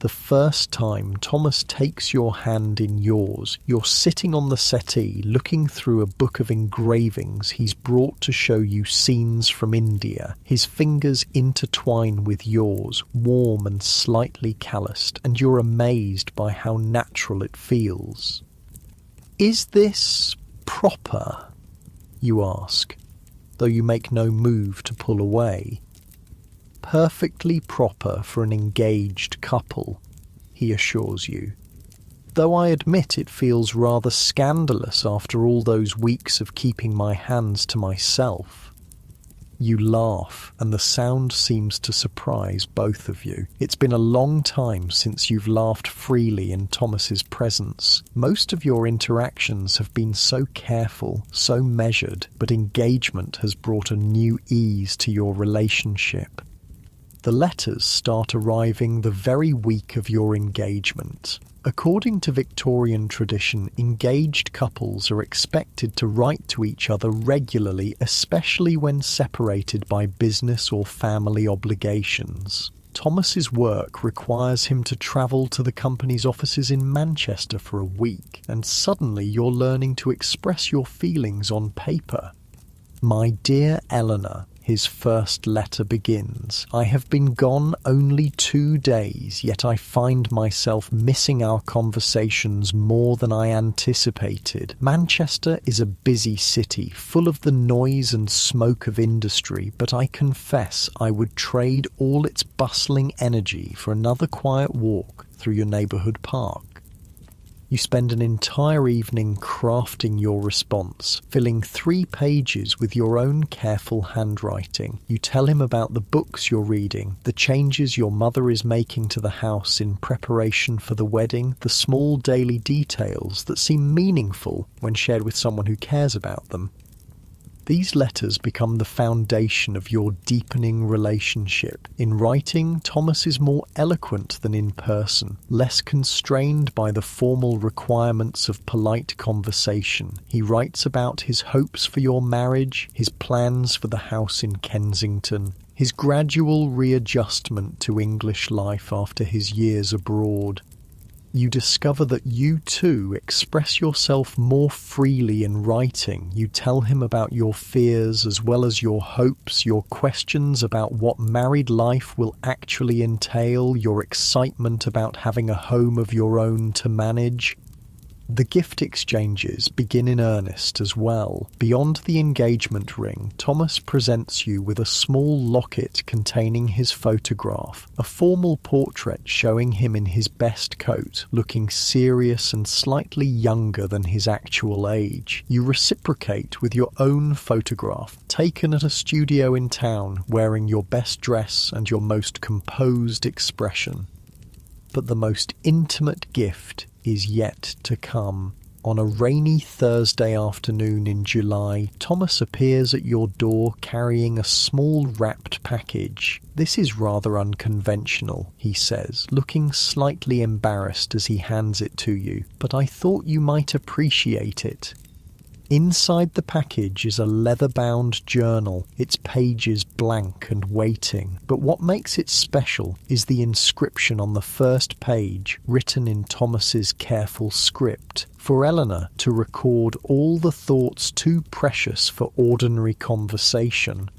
The first time Thomas takes your hand in yours, you're sitting on the settee looking through a book of engravings he's brought to show you scenes from India. His fingers intertwine with yours, warm and slightly calloused, and you're amazed by how natural it feels. "Is this proper?" you ask, though you make no move to pull away. "Perfectly proper for an engaged couple," he assures you. "Though I admit it feels rather scandalous after all those weeks of keeping my hands to myself." You laugh, and the sound seems to surprise both of you. It's been a long time since you've laughed freely in Thomas's presence. Most of your interactions have been so careful, so measured, but engagement has brought a new ease to your relationship. The letters start arriving the very week of your engagement. According to Victorian tradition, engaged couples are expected to write to each other regularly, especially when separated by business or family obligations. Thomas's work requires him to travel to the company's offices in Manchester for a week, and suddenly you're learning to express your feelings on paper. "My dear Eleanor," his first letter begins, "I have been gone only 2 days, yet I find myself missing our conversations more than I anticipated. Manchester is a busy city, full of the noise and smoke of industry, but I confess I would trade all its bustling energy for another quiet walk through your neighbourhood park." You spend an entire evening crafting your response, filling 3 pages with your own careful handwriting. You tell him about the books you're reading, the changes your mother is making to the house in preparation for the wedding, the small daily details that seem meaningful when shared with someone who cares about them. These letters become the foundation of your deepening relationship. In writing, Thomas is more eloquent than in person, less constrained by the formal requirements of polite conversation. He writes about his hopes for your marriage, his plans for the house in Kensington, his gradual readjustment to English life after his years abroad. You discover that you too express yourself more freely in writing. You tell him about your fears as well as your hopes, your questions about what married life will actually entail, your excitement about having a home of your own to manage. The gift exchanges begin in earnest as well. Beyond the engagement ring, Thomas presents you with a small locket containing his photograph, a formal portrait showing him in his best coat, looking serious and slightly younger than his actual age. You reciprocate with your own photograph, taken at a studio in town, wearing your best dress and your most composed expression. But the most intimate gift is yet to come. On a rainy Thursday afternoon in July, Thomas appears at your door carrying a small wrapped package. "This is rather unconventional," he says, looking slightly embarrassed as he hands it to you, "but I thought you might appreciate it." Inside the package is a leather-bound journal, its pages blank and waiting. But what makes it special is the inscription on the first page, written in Thomas's careful script, for Eleanor to record all the thoughts too precious for ordinary conversation.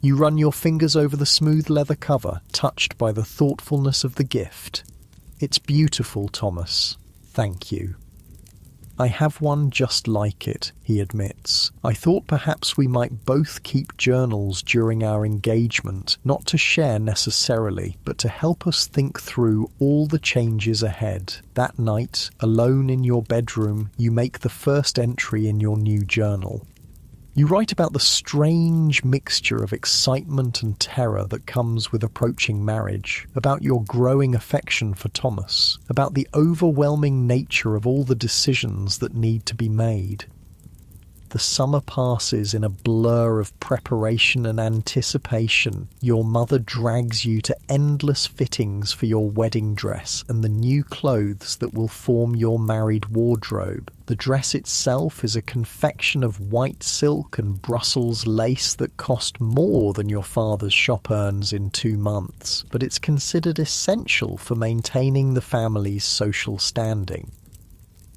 You run your fingers over the smooth leather cover, touched by the thoughtfulness of the gift. "It's beautiful, Thomas. Thank you." "I have one just like it," he admits. "I thought perhaps we might both keep journals during our engagement, not to share necessarily, but to help us think through all the changes ahead." That night, alone in your bedroom, you make the first entry in your new journal. You write about the strange mixture of excitement and terror that comes with approaching marriage, about your growing affection for Thomas, about the overwhelming nature of all the decisions that need to be made. The summer passes in a blur of preparation and anticipation. Your mother drags you to endless fittings for your wedding dress and the new clothes that will form your married wardrobe. The dress itself is a confection of white silk and Brussels lace that cost more than your father's shop earns in 2 months, but it's considered essential for maintaining the family's social standing.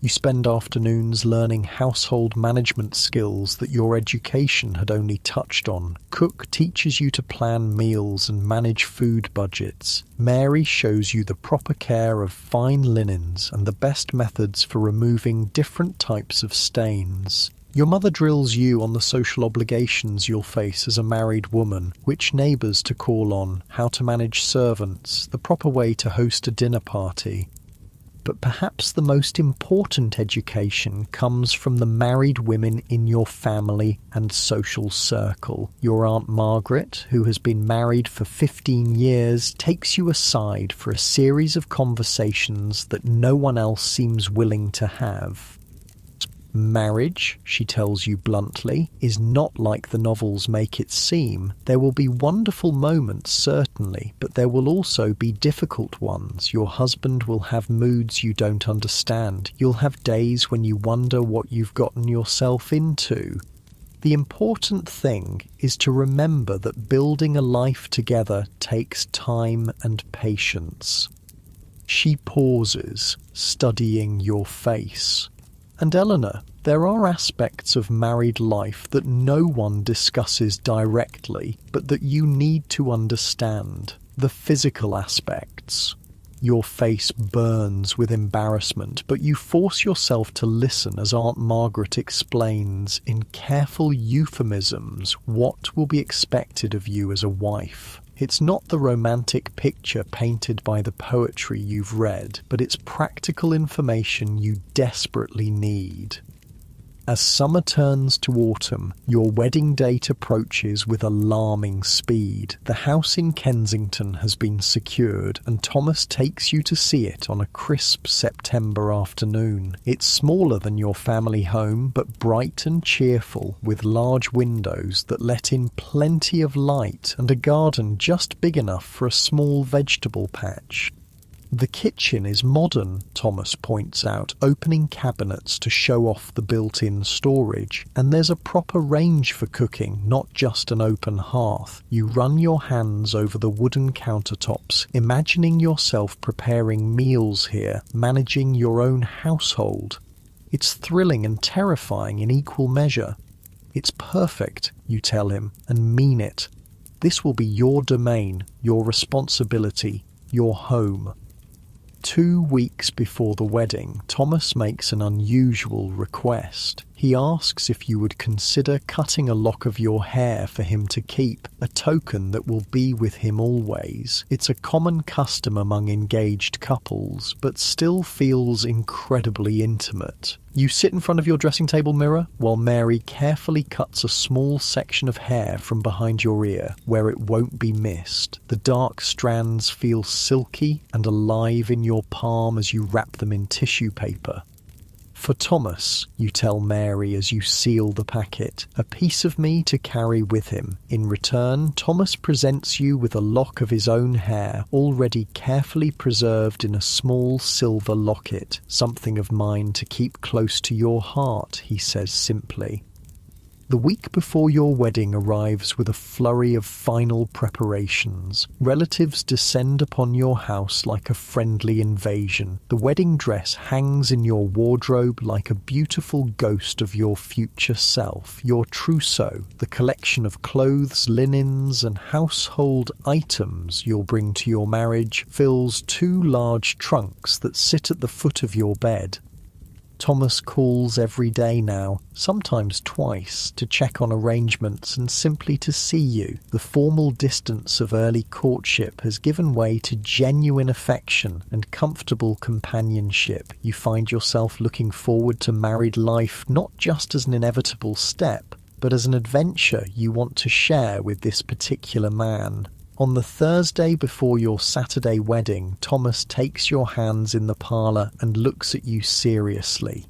You spend afternoons learning household management skills that your education had only touched on. Cook teaches you to plan meals and manage food budgets. Mary shows you the proper care of fine linens and the best methods for removing different types of stains. Your mother drills you on the social obligations you'll face as a married woman, which neighbours to call on, how to manage servants, the proper way to host a dinner party. But perhaps the most important education comes from the married women in your family and social circle. Your Aunt Margaret, who has been married for 15 years, takes you aside for a series of conversations that no one else seems willing to have. Marriage, she tells you bluntly, is not like the novels make it seem. There will be wonderful moments, certainly, but there will also be difficult ones. Your husband will have moods you don't understand. You'll have days when you wonder what you've gotten yourself into. The important thing is to remember that building a life together takes time and patience. She pauses, studying your face. And Eleanor, there are aspects of married life that no one discusses directly, but that you need to understand. The physical aspects. Your face burns with embarrassment, but you force yourself to listen as Aunt Margaret explains in careful euphemisms what will be expected of you as a wife. It's not the romantic picture painted by the poetry you've read, but it's practical information you desperately need. As summer turns to autumn, your wedding date approaches with alarming speed. The house in Kensington has been secured, and Thomas takes you to see it on a crisp September afternoon. It's smaller than your family home, but bright and cheerful, with large windows that let in plenty of light and a garden just big enough for a small vegetable patch. The kitchen is modern, Thomas points out, opening cabinets to show off the built-in storage. And there's a proper range for cooking, not just an open hearth. You run your hands over the wooden countertops, imagining yourself preparing meals here, managing your own household. It's thrilling and terrifying in equal measure. It's perfect, you tell him, and mean it. This will be your domain, your responsibility, your home. 2 weeks before the wedding, Thomas makes an unusual request. He asks if you would consider cutting a lock of your hair for him to keep, a token that will be with him always. It's a common custom among engaged couples, but still feels incredibly intimate. You sit in front of your dressing table mirror while Mary carefully cuts a small section of hair from behind your ear where it won't be missed. The dark strands feel silky and alive in your palm as you wrap them in tissue paper. For Thomas, you tell Mary as you seal the packet, a piece of me to carry with him. In return, Thomas presents you with a lock of his own hair, already carefully preserved in a small silver locket. Something of mine to keep close to your heart, he says simply. The week before your wedding arrives with a flurry of final preparations. Relatives descend upon your house like a friendly invasion. The wedding dress hangs in your wardrobe like a beautiful ghost of your future self. Your trousseau, the collection of clothes, linens, and household items you'll bring to your marriage, fills 2 large trunks that sit at the foot of your bed. Thomas calls every day now, sometimes twice, to check on arrangements and simply to see you. The formal distance of early courtship has given way to genuine affection and comfortable companionship. You find yourself looking forward to married life not just as an inevitable step, but as an adventure you want to share with this particular man. On the Thursday before your Saturday wedding, Thomas takes your hands in the parlour and looks at you seriously.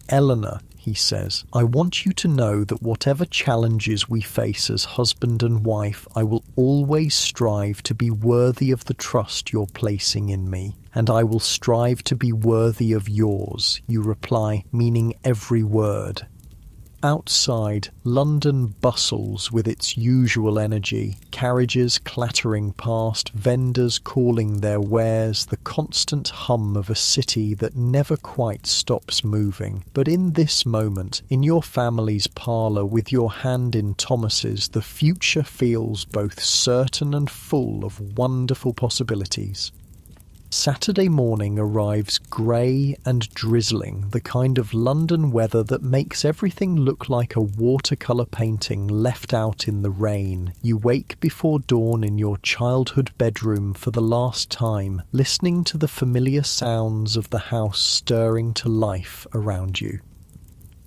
Eleanor, he he says. "I want you to know that whatever challenges we face as husband and wife, I will always strive to be worthy of the trust you're placing in me. And I will strive to be worthy of yours," you reply, meaning every word. Outside, London bustles with its usual energy, carriages clattering past, vendors calling their wares, the constant hum of a city that never quite stops moving. But in this moment, in your family's parlour with your hand in Thomas's, the future feels both certain and full of wonderful possibilities. Saturday morning arrives grey and drizzling, the kind of London weather that makes everything look like a watercolour painting left out in the rain. You wake before dawn in your childhood bedroom for the last time, listening to the familiar sounds of the house stirring to life around you.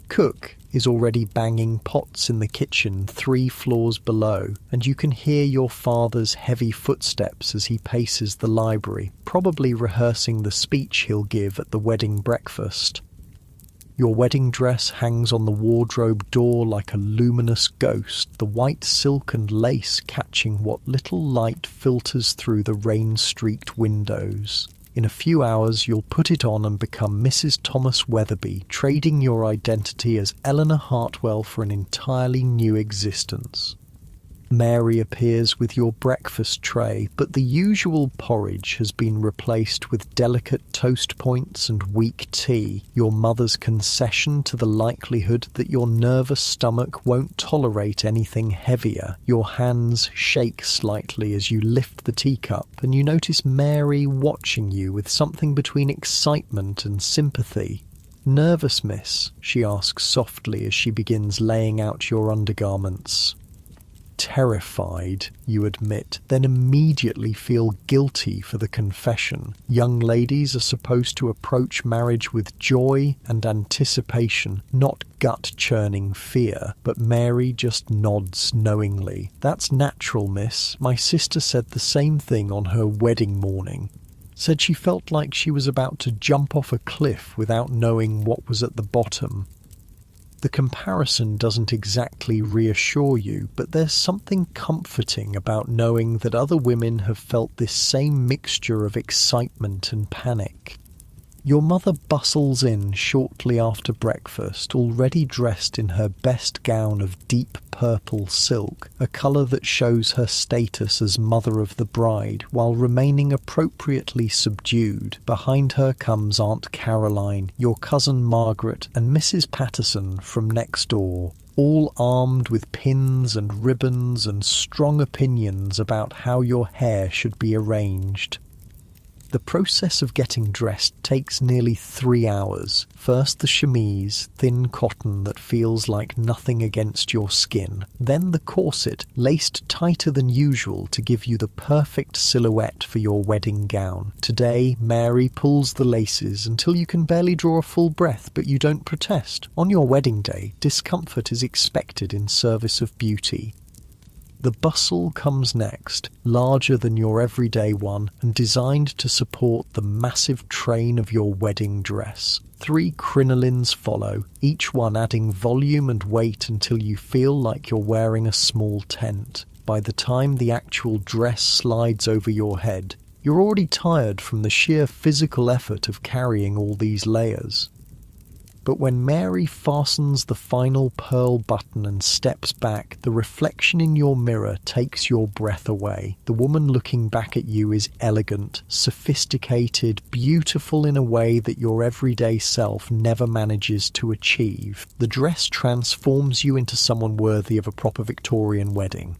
Cook is already banging pots in the kitchen 3 floors below, and you can hear your father's heavy footsteps as he paces the library, probably rehearsing the speech he'll give at the wedding breakfast. Your wedding dress hangs on the wardrobe door like a luminous ghost, the white silk and lace catching what little light filters through the rain-streaked windows. In a few hours, you'll put it on and become Mrs. Thomas Weatherby, trading your identity as Eleanor Hartwell for an entirely new existence. Mary appears with your breakfast tray, but the usual porridge has been replaced with delicate toast points and weak tea, your mother's concession to the likelihood that your nervous stomach won't tolerate anything heavier. Your hands shake slightly as you lift the teacup, and you notice Mary watching you with something between excitement and sympathy. "Nervous, miss?" she asks softly as she begins laying out your undergarments. Terrified, you admit, then immediately feel guilty for the confession. Young ladies are supposed to approach marriage with joy and anticipation, not gut-churning fear, but Mary just nods knowingly. "That's natural, miss. My sister said the same thing on her wedding morning. Said she felt like she was about to jump off a cliff without knowing what was at the bottom." The comparison doesn't exactly reassure you, but there's something comforting about knowing that other women have felt this same mixture of excitement and panic. Your mother bustles in shortly after breakfast, already dressed in her best gown of deep purple silk, a colour that shows her status as mother of the bride, while remaining appropriately subdued. Behind her comes Aunt Caroline, your cousin Margaret, and Mrs. Patterson from next door, all armed with pins and ribbons and strong opinions about how your hair should be arranged. The process of getting dressed takes nearly 3 hours. First the chemise, thin cotton that feels like nothing against your skin. Then the corset, laced tighter than usual to give you the perfect silhouette for your wedding gown. Today, Mary pulls the laces until you can barely draw a full breath, but you don't protest. On your wedding day, discomfort is expected in service of beauty. The bustle comes next, larger than your everyday one and designed to support the massive train of your wedding dress. 3 crinolines follow, each one adding volume and weight until you feel like you're wearing a small tent. By the time the actual dress slides over your head, you're already tired from the sheer physical effort of carrying all these layers. But when Mary fastens the final pearl button and steps back, the reflection in your mirror takes your breath away. The woman looking back at you is elegant, sophisticated, beautiful in a way that your everyday self never manages to achieve. The dress transforms you into someone worthy of a proper Victorian wedding.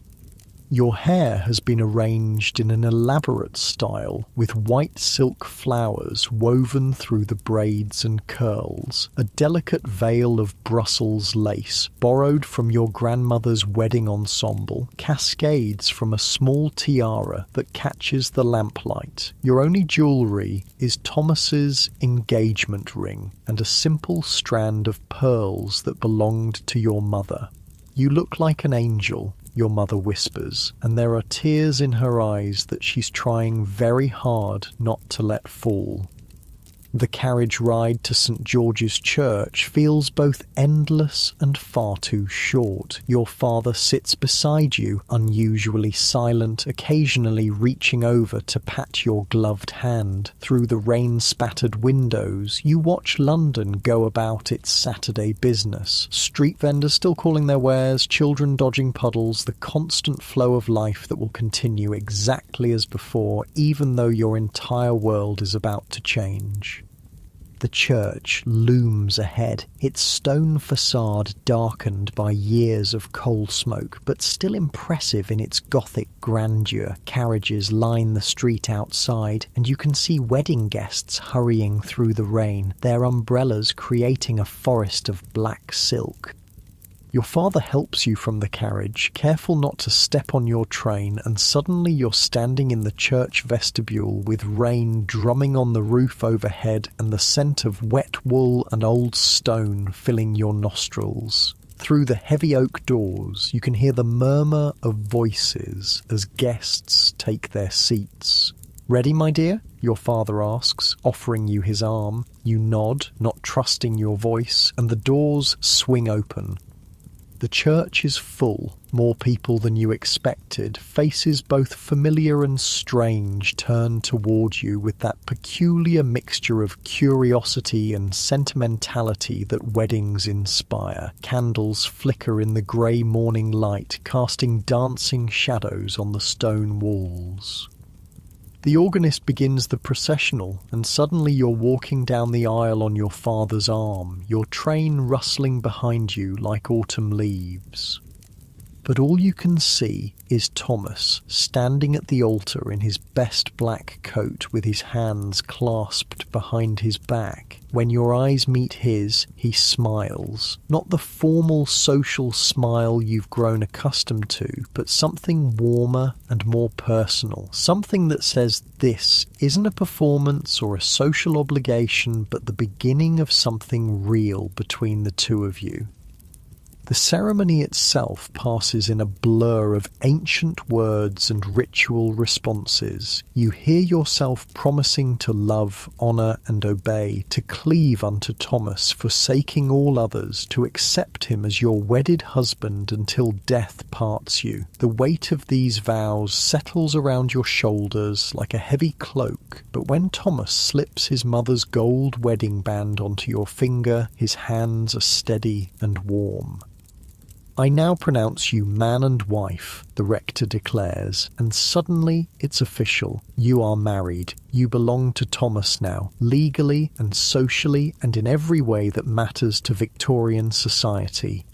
Your hair has been arranged in an elaborate style, with white silk flowers woven through the braids and curls. A delicate veil of Brussels lace, borrowed from your grandmother's wedding ensemble, cascades from a small tiara that catches the lamplight. Your only jewellery is Thomas's engagement ring and a simple strand of pearls that belonged to your mother. "You look like an angel," your mother whispers, and there are tears in her eyes that she's trying very hard not to let fall. The carriage ride to St. George's Church feels both endless and far too short. Your father sits beside you, unusually silent, occasionally reaching over to pat your gloved hand. Through the rain-spattered windows, you watch London go about its Saturday business. Street vendors still calling their wares, children dodging puddles, the constant flow of life that will continue exactly as before, even though your entire world is about to change. The church looms ahead, its stone facade darkened by years of coal smoke, but still impressive in its Gothic grandeur. Carriages line the street outside, and you can see wedding guests hurrying through the rain, their umbrellas creating a forest of black silk. Your father helps you from the carriage, careful not to step on your train, and suddenly you're standing in the church vestibule with rain drumming on the roof overhead and the scent of wet wool and old stone filling your nostrils. Through the heavy oak doors, you can hear the murmur of voices as guests take their seats. "Ready, my dear?" your father asks, offering you his arm. You nod, not trusting your voice, and the doors swing open. The church is full, more people than you expected, faces both familiar and strange turned toward you with that peculiar mixture of curiosity and sentimentality that weddings inspire. Candles flicker in the grey morning light, casting dancing shadows on the stone walls. The organist begins the processional, and suddenly you're walking down the aisle on your father's arm, your train rustling behind you like autumn leaves. But all you can see is Thomas standing at the altar in his best black coat with his hands clasped behind his back. When your eyes meet his, he smiles. Not the formal social smile you've grown accustomed to, but something warmer and more personal. Something that says this isn't a performance or a social obligation, but the beginning of something real between the two of you. The ceremony itself passes in a blur of ancient words and ritual responses. You hear yourself promising to love, honour and obey, to cleave unto Thomas, forsaking all others, to accept him as your wedded husband until death parts you. The weight of these vows settles around your shoulders like a heavy cloak, but when Thomas slips his mother's gold wedding band onto your finger, his hands are steady and warm. "I now pronounce you man and wife," the rector declares, and suddenly it's official. You are married. You belong to Thomas now, legally and socially and in every way that matters to Victorian society.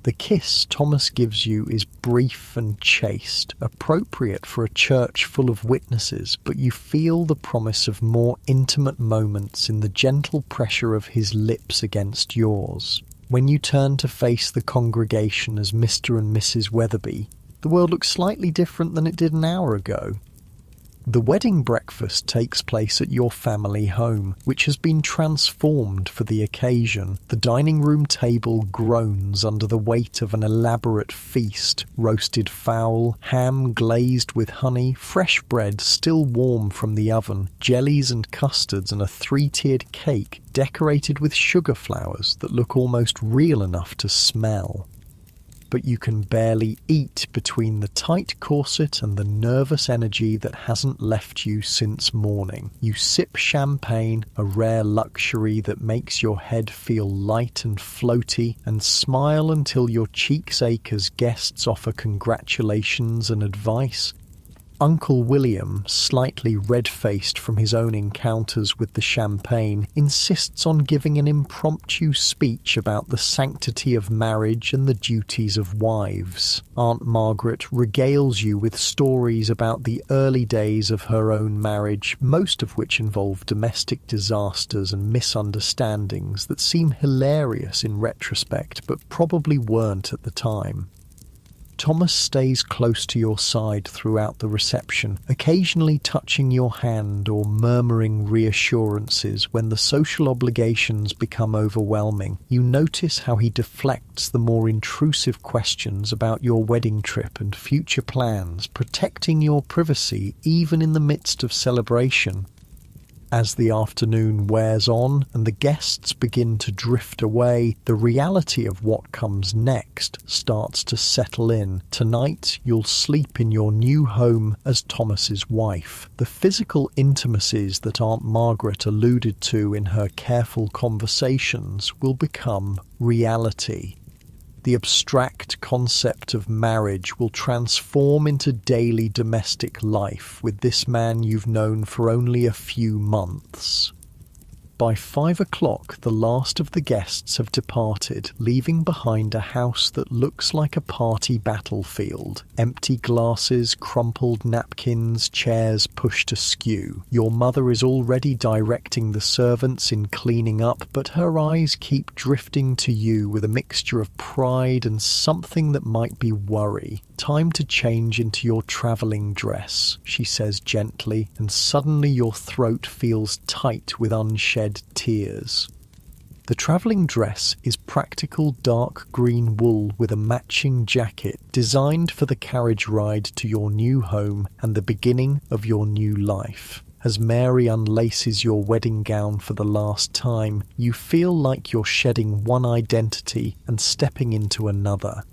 The kiss Thomas gives you is brief and chaste, appropriate for a church full of witnesses, but you feel the promise of more intimate moments in the gentle pressure of his lips against yours. When you turn to face the congregation as Mr. and Mrs. Weatherby, the world looks slightly different than it did an hour ago. The wedding breakfast takes place at your family home, which has been transformed for the occasion. The dining room table groans under the weight of an elaborate feast: roasted fowl, ham glazed with honey, fresh bread still warm from the oven, jellies and custards, and a three-tiered cake decorated with sugar flowers that look almost real enough to smell. But you can barely eat between the tight corset and the nervous energy that hasn't left you since morning. You sip champagne, a rare luxury that makes your head feel light and floaty, and smile until your cheeks ache as guests offer congratulations and advice. Uncle William, slightly red-faced from his own encounters with the champagne, insists on giving an impromptu speech about the sanctity of marriage and the duties of wives. Aunt Margaret regales you with stories about the early days of her own marriage, most of which involve domestic disasters and misunderstandings that seem hilarious in retrospect, but probably weren't at the time. Thomas stays close to your side throughout the reception, occasionally touching your hand or murmuring reassurances when the social obligations become overwhelming. You notice how he deflects the more intrusive questions about your wedding trip and future plans, protecting your privacy even in the midst of celebration. As the afternoon wears on and the guests begin to drift away, the reality of what comes next starts to settle in. Tonight, you'll sleep in your new home as Thomas's wife. The physical intimacies that Aunt Margaret alluded to in her careful conversations will become reality. The abstract concept of marriage will transform into daily domestic life with this man you've known for only a few months. By 5 o'clock, the last of the guests have departed, leaving behind a house that looks like a party battlefield. Empty glasses, crumpled napkins, chairs pushed askew. Your mother is already directing the servants in cleaning up, but her eyes keep drifting to you with a mixture of pride and something that might be worry. "Time to change into your travelling dress," she says gently, and suddenly your throat feels tight with unshed tears. The travelling dress is practical dark green wool with a matching jacket, designed for the carriage ride to your new home and the beginning of your new life. As Mary unlaces your wedding gown for the last time, you feel like you're shedding one identity and stepping into another.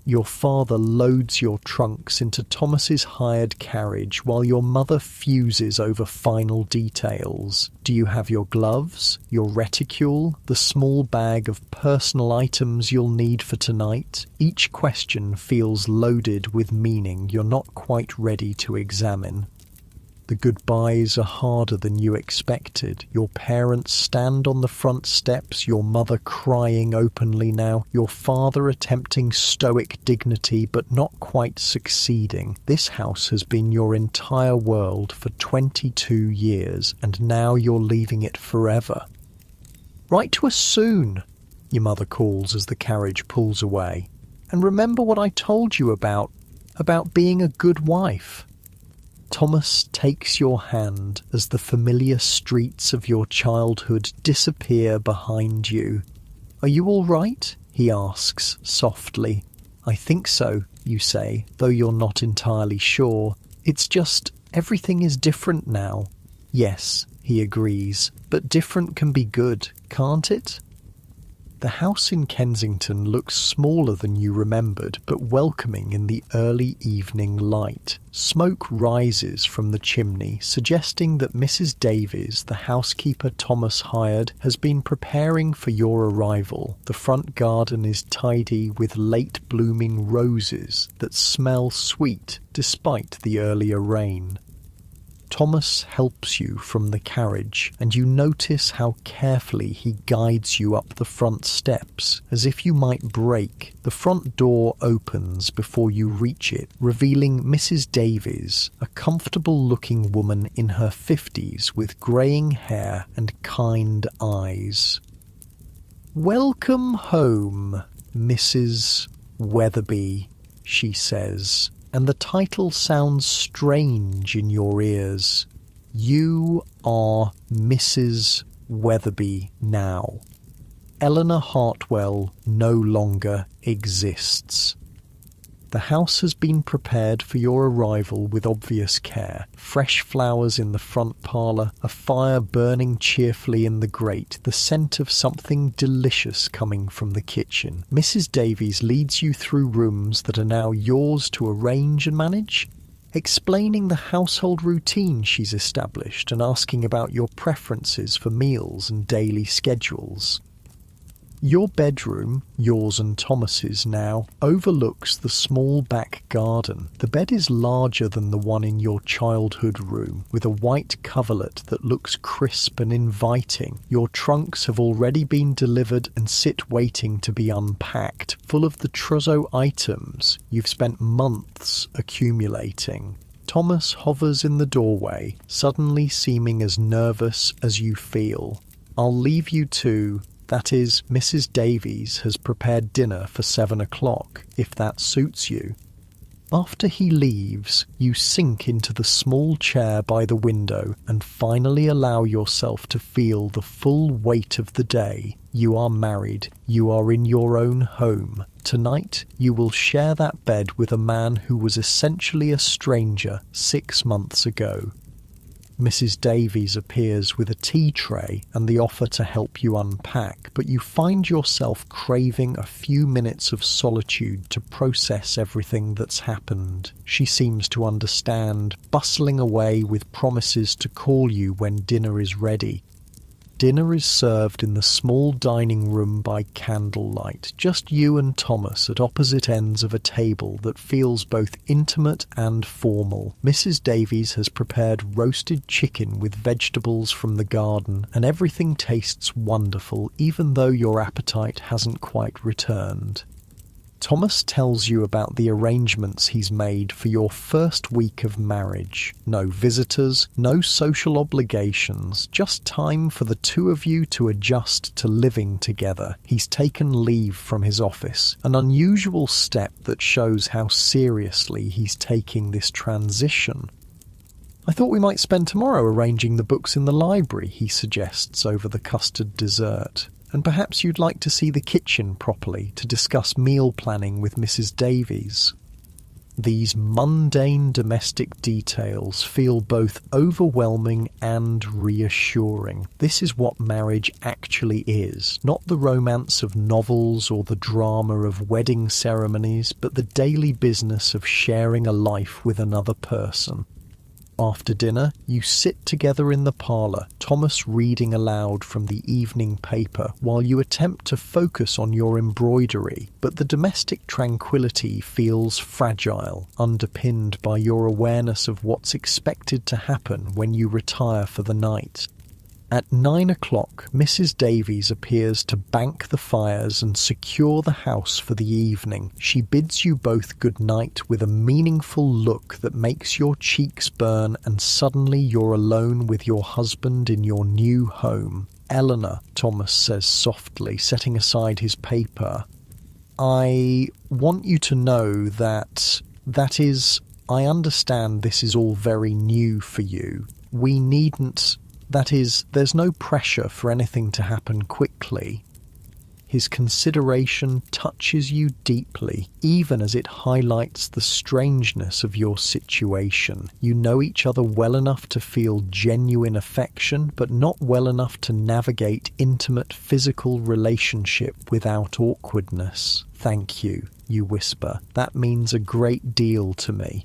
Your father loads your trunks into Thomas's hired carriage while your mother fuses over final details. Do you have your gloves, your reticule, the small bag of personal items you'll need for tonight? Each question feels loaded with meaning you're not quite ready to examine. The goodbyes are harder than you expected. Your parents stand on the front steps, your mother crying openly now, your father attempting stoic dignity but not quite succeeding. This house has been your entire world for 22 years, and now you're leaving it forever. "Write to us soon," your mother calls as the carriage pulls away. "And remember what I told you about being a good wife." Thomas takes your hand as the familiar streets of your childhood disappear behind you. "Are you all right?" he asks softly. "I think so," you say, though you're not entirely sure. "It's just, everything is different now." "Yes," he agrees, "but different can be good, can't it?" The house in Kensington looks smaller than you remembered, but welcoming in the early evening light. Smoke rises from the chimney, suggesting that Mrs. Davies, the housekeeper Thomas hired, has been preparing for your arrival. The front garden is tidy with late-blooming roses that smell sweet despite the earlier rain. Thomas helps you from the carriage, and you notice how carefully he guides you up the front steps, as if you might break. The front door opens before you reach it, revealing Mrs. Davies, a comfortable-looking woman in her 50s with greying hair and kind eyes. "Welcome home, Mrs. Weatherby," she says, and the title sounds strange in your ears. You are Mrs. Weatherby now. Eleanor Hartwell no longer exists. The house has been prepared for your arrival with obvious care. Fresh flowers in the front parlour, a fire burning cheerfully in the grate, the scent of something delicious coming from the kitchen. Mrs. Davies leads you through rooms that are now yours to arrange and manage, explaining the household routine she's established and asking about your preferences for meals and daily schedules. Your bedroom, yours and Thomas's now, overlooks the small back garden. The bed is larger than the one in your childhood room, with a white coverlet that looks crisp and inviting. Your trunks have already been delivered and sit waiting to be unpacked, full of the trousseau items you've spent months accumulating. Thomas hovers in the doorway, suddenly seeming as nervous as you feel. "I'll leave you to... That is, Mrs. Davies has prepared dinner for 7 o'clock, if that suits you." After he leaves, you sink into the small chair by the window and finally allow yourself to feel the full weight of the day. You are married. You are in your own home. Tonight, you will share that bed with a man who was essentially a stranger 6 months ago. Mrs. Davies appears with a tea tray and the offer to help you unpack, but you find yourself craving a few minutes of solitude to process everything that's happened. She seems to understand, bustling away with promises to call you when dinner is ready. Dinner is served in the small dining room by candlelight, just you and Thomas at opposite ends of a table that feels both intimate and formal. Mrs. Davies has prepared roasted chicken with vegetables from the garden, and everything tastes wonderful, even though your appetite hasn't quite returned. Thomas tells you about the arrangements he's made for your first week of marriage. No visitors, no social obligations, just time for the two of you to adjust to living together. He's taken leave from his office, an unusual step that shows how seriously he's taking this transition. "I thought we might spend tomorrow arranging the books in the library," he suggests over the custard dessert. "And perhaps you'd like to see the kitchen properly to discuss meal planning with Mrs. Davies." These mundane domestic details feel both overwhelming and reassuring. This is what marriage actually is, not the romance of novels or the drama of wedding ceremonies, but the daily business of sharing a life with another person. After dinner, you sit together in the parlour, Thomas reading aloud from the evening paper while you attempt to focus on your embroidery, but the domestic tranquility feels fragile, underpinned by your awareness of what's expected to happen when you retire for the night. At 9 o'clock, Mrs. Davies appears to bank the fires and secure the house for the evening. She bids you both good night with a meaningful look that makes your cheeks burn, and suddenly you're alone with your husband in your new home. "Eleanor," Thomas says softly, setting aside his paper, "I want you to know that I understand this is all very new for you. We needn't... there's no pressure for anything to happen quickly." His consideration touches you deeply, even as it highlights the strangeness of your situation. You know each other well enough to feel genuine affection, but not well enough to navigate intimate physical relationship without awkwardness. "Thank you," you whisper. "That means a great deal to me."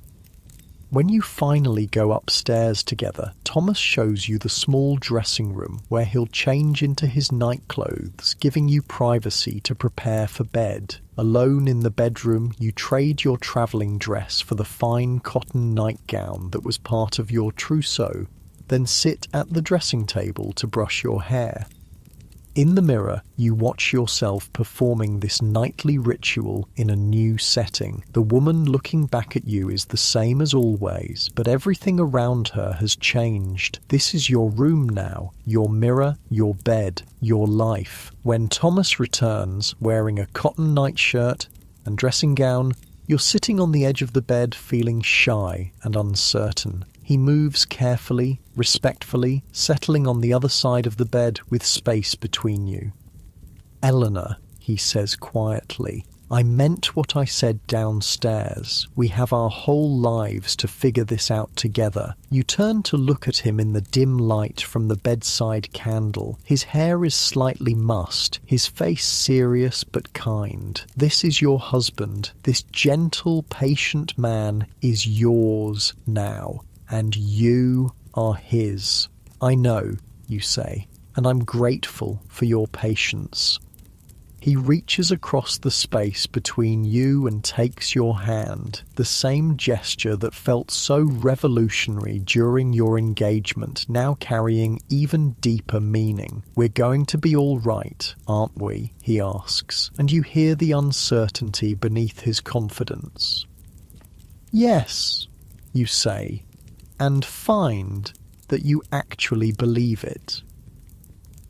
When you finally go upstairs together, Thomas shows you the small dressing room where he'll change into his nightclothes, giving you privacy to prepare for bed. Alone in the bedroom, you trade your travelling dress for the fine cotton nightgown that was part of your trousseau, then sit at the dressing table to brush your hair. In the mirror, you watch yourself performing this nightly ritual in a new setting. The woman looking back at you is the same as always, but everything around her has changed. This is your room now, your mirror, your bed, your life. When Thomas returns, wearing a cotton nightshirt and dressing gown, you're sitting on the edge of the bed feeling shy and uncertain. He moves carefully, respectfully, settling on the other side of the bed with space between you. "Eleanor," he says quietly, "I meant what I said downstairs. We have our whole lives to figure this out together." You turn to look at him in the dim light from the bedside candle. His hair is slightly mussed, his face serious but kind. This is your husband. This gentle, patient man is yours now. And you are his. "I know," you say, "and I'm grateful for your patience." He reaches across the space between you and takes your hand, the same gesture that felt so revolutionary during your engagement, now carrying even deeper meaning. "We're going to be all right, aren't we?" he asks, and you hear the uncertainty beneath his confidence. "Yes," you say, and find that you actually believe it.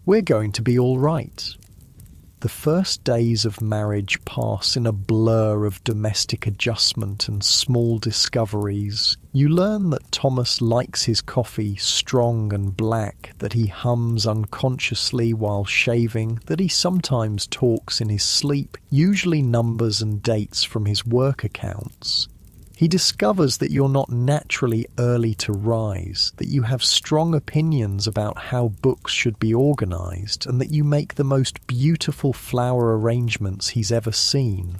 We're going to be all right. The first days of marriage pass in a blur of domestic adjustment and small discoveries. You learn that Thomas likes his coffee strong and black, that he hums unconsciously while shaving, that he sometimes talks in his sleep, usually numbers and dates from his work accounts. He discovers that you're not naturally early to rise, that you have strong opinions about how books should be organized, and that you make the most beautiful flower arrangements he's ever seen.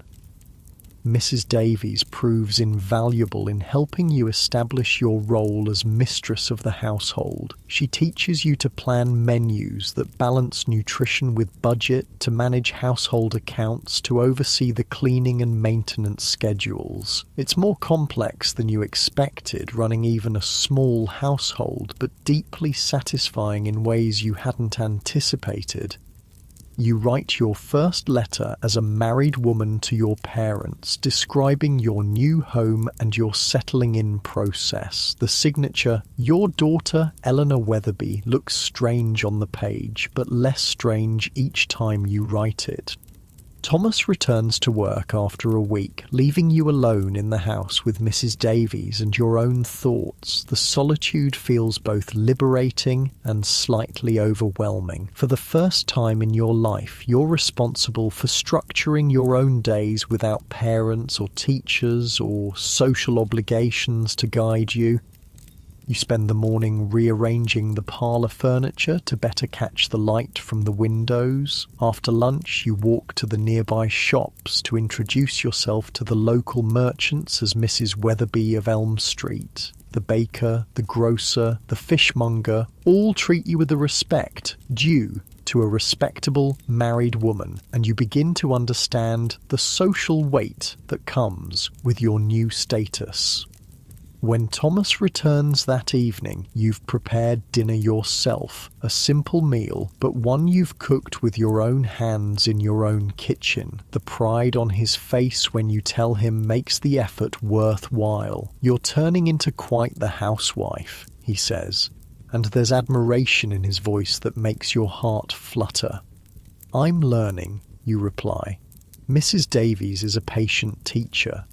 Mrs. Davies proves invaluable in helping you establish your role as mistress of the household. She teaches you to plan menus that balance nutrition with budget, to manage household accounts, to oversee the cleaning and maintenance schedules. It's more complex than you expected, running even a small household, but deeply satisfying in ways you hadn't anticipated. You write your first letter as a married woman to your parents, describing your new home and your settling in process. The signature, "Your daughter, Eleanor Weatherby," looks strange on the page, but less strange each time you write it. Thomas returns to work after a week, leaving you alone in the house with Mrs. Davies and your own thoughts. The solitude feels both liberating and slightly overwhelming. For the first time in your life, you're responsible for structuring your own days without parents or teachers or social obligations to guide you. You spend the morning rearranging the parlour furniture to better catch the light from the windows. After lunch, you walk to the nearby shops to introduce yourself to the local merchants as Mrs. Weatherby of Elm Street. The baker, the grocer, the fishmonger all treat you with the respect due to a respectable married woman, and you begin to understand the social weight that comes with your new status. When Thomas returns that evening, you've prepared dinner yourself, a simple meal, but one you've cooked with your own hands in your own kitchen. The pride on his face when you tell him makes the effort worthwhile. "You're turning into quite the housewife," he says, and there's admiration in his voice that makes your heart flutter. "I'm learning," you reply. Mrs. Davies is a patient teacher.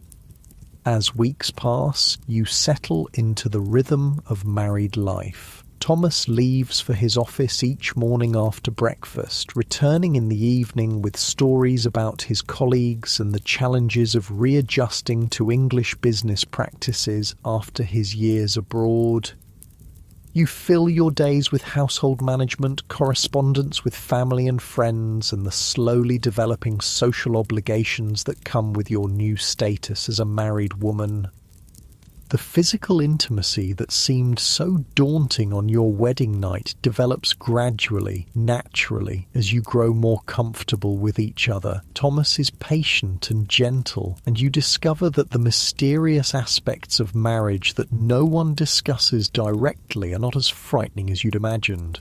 As weeks pass, you settle into the rhythm of married life. Thomas leaves for his office each morning after breakfast, returning in the evening with stories about his colleagues and the challenges of readjusting to English business practices after his years abroad. You fill your days with household management, correspondence with family and friends, and the slowly developing social obligations that come with your new status as a married woman. The physical intimacy that seemed so daunting on your wedding night develops gradually, naturally, as you grow more comfortable with each other. Thomas is patient and gentle, and you discover that the mysterious aspects of marriage that no one discusses directly are not as frightening as you'd imagined.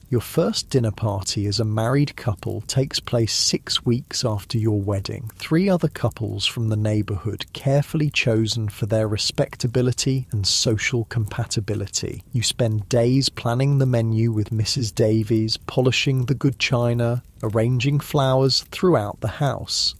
Your first dinner party as a married couple takes place 6 weeks after your wedding. 3 other couples from the neighbourhood, carefully chosen for their respectability and social compatibility. You spend days planning the menu with Mrs. Davies, polishing the good china, arranging flowers throughout the house.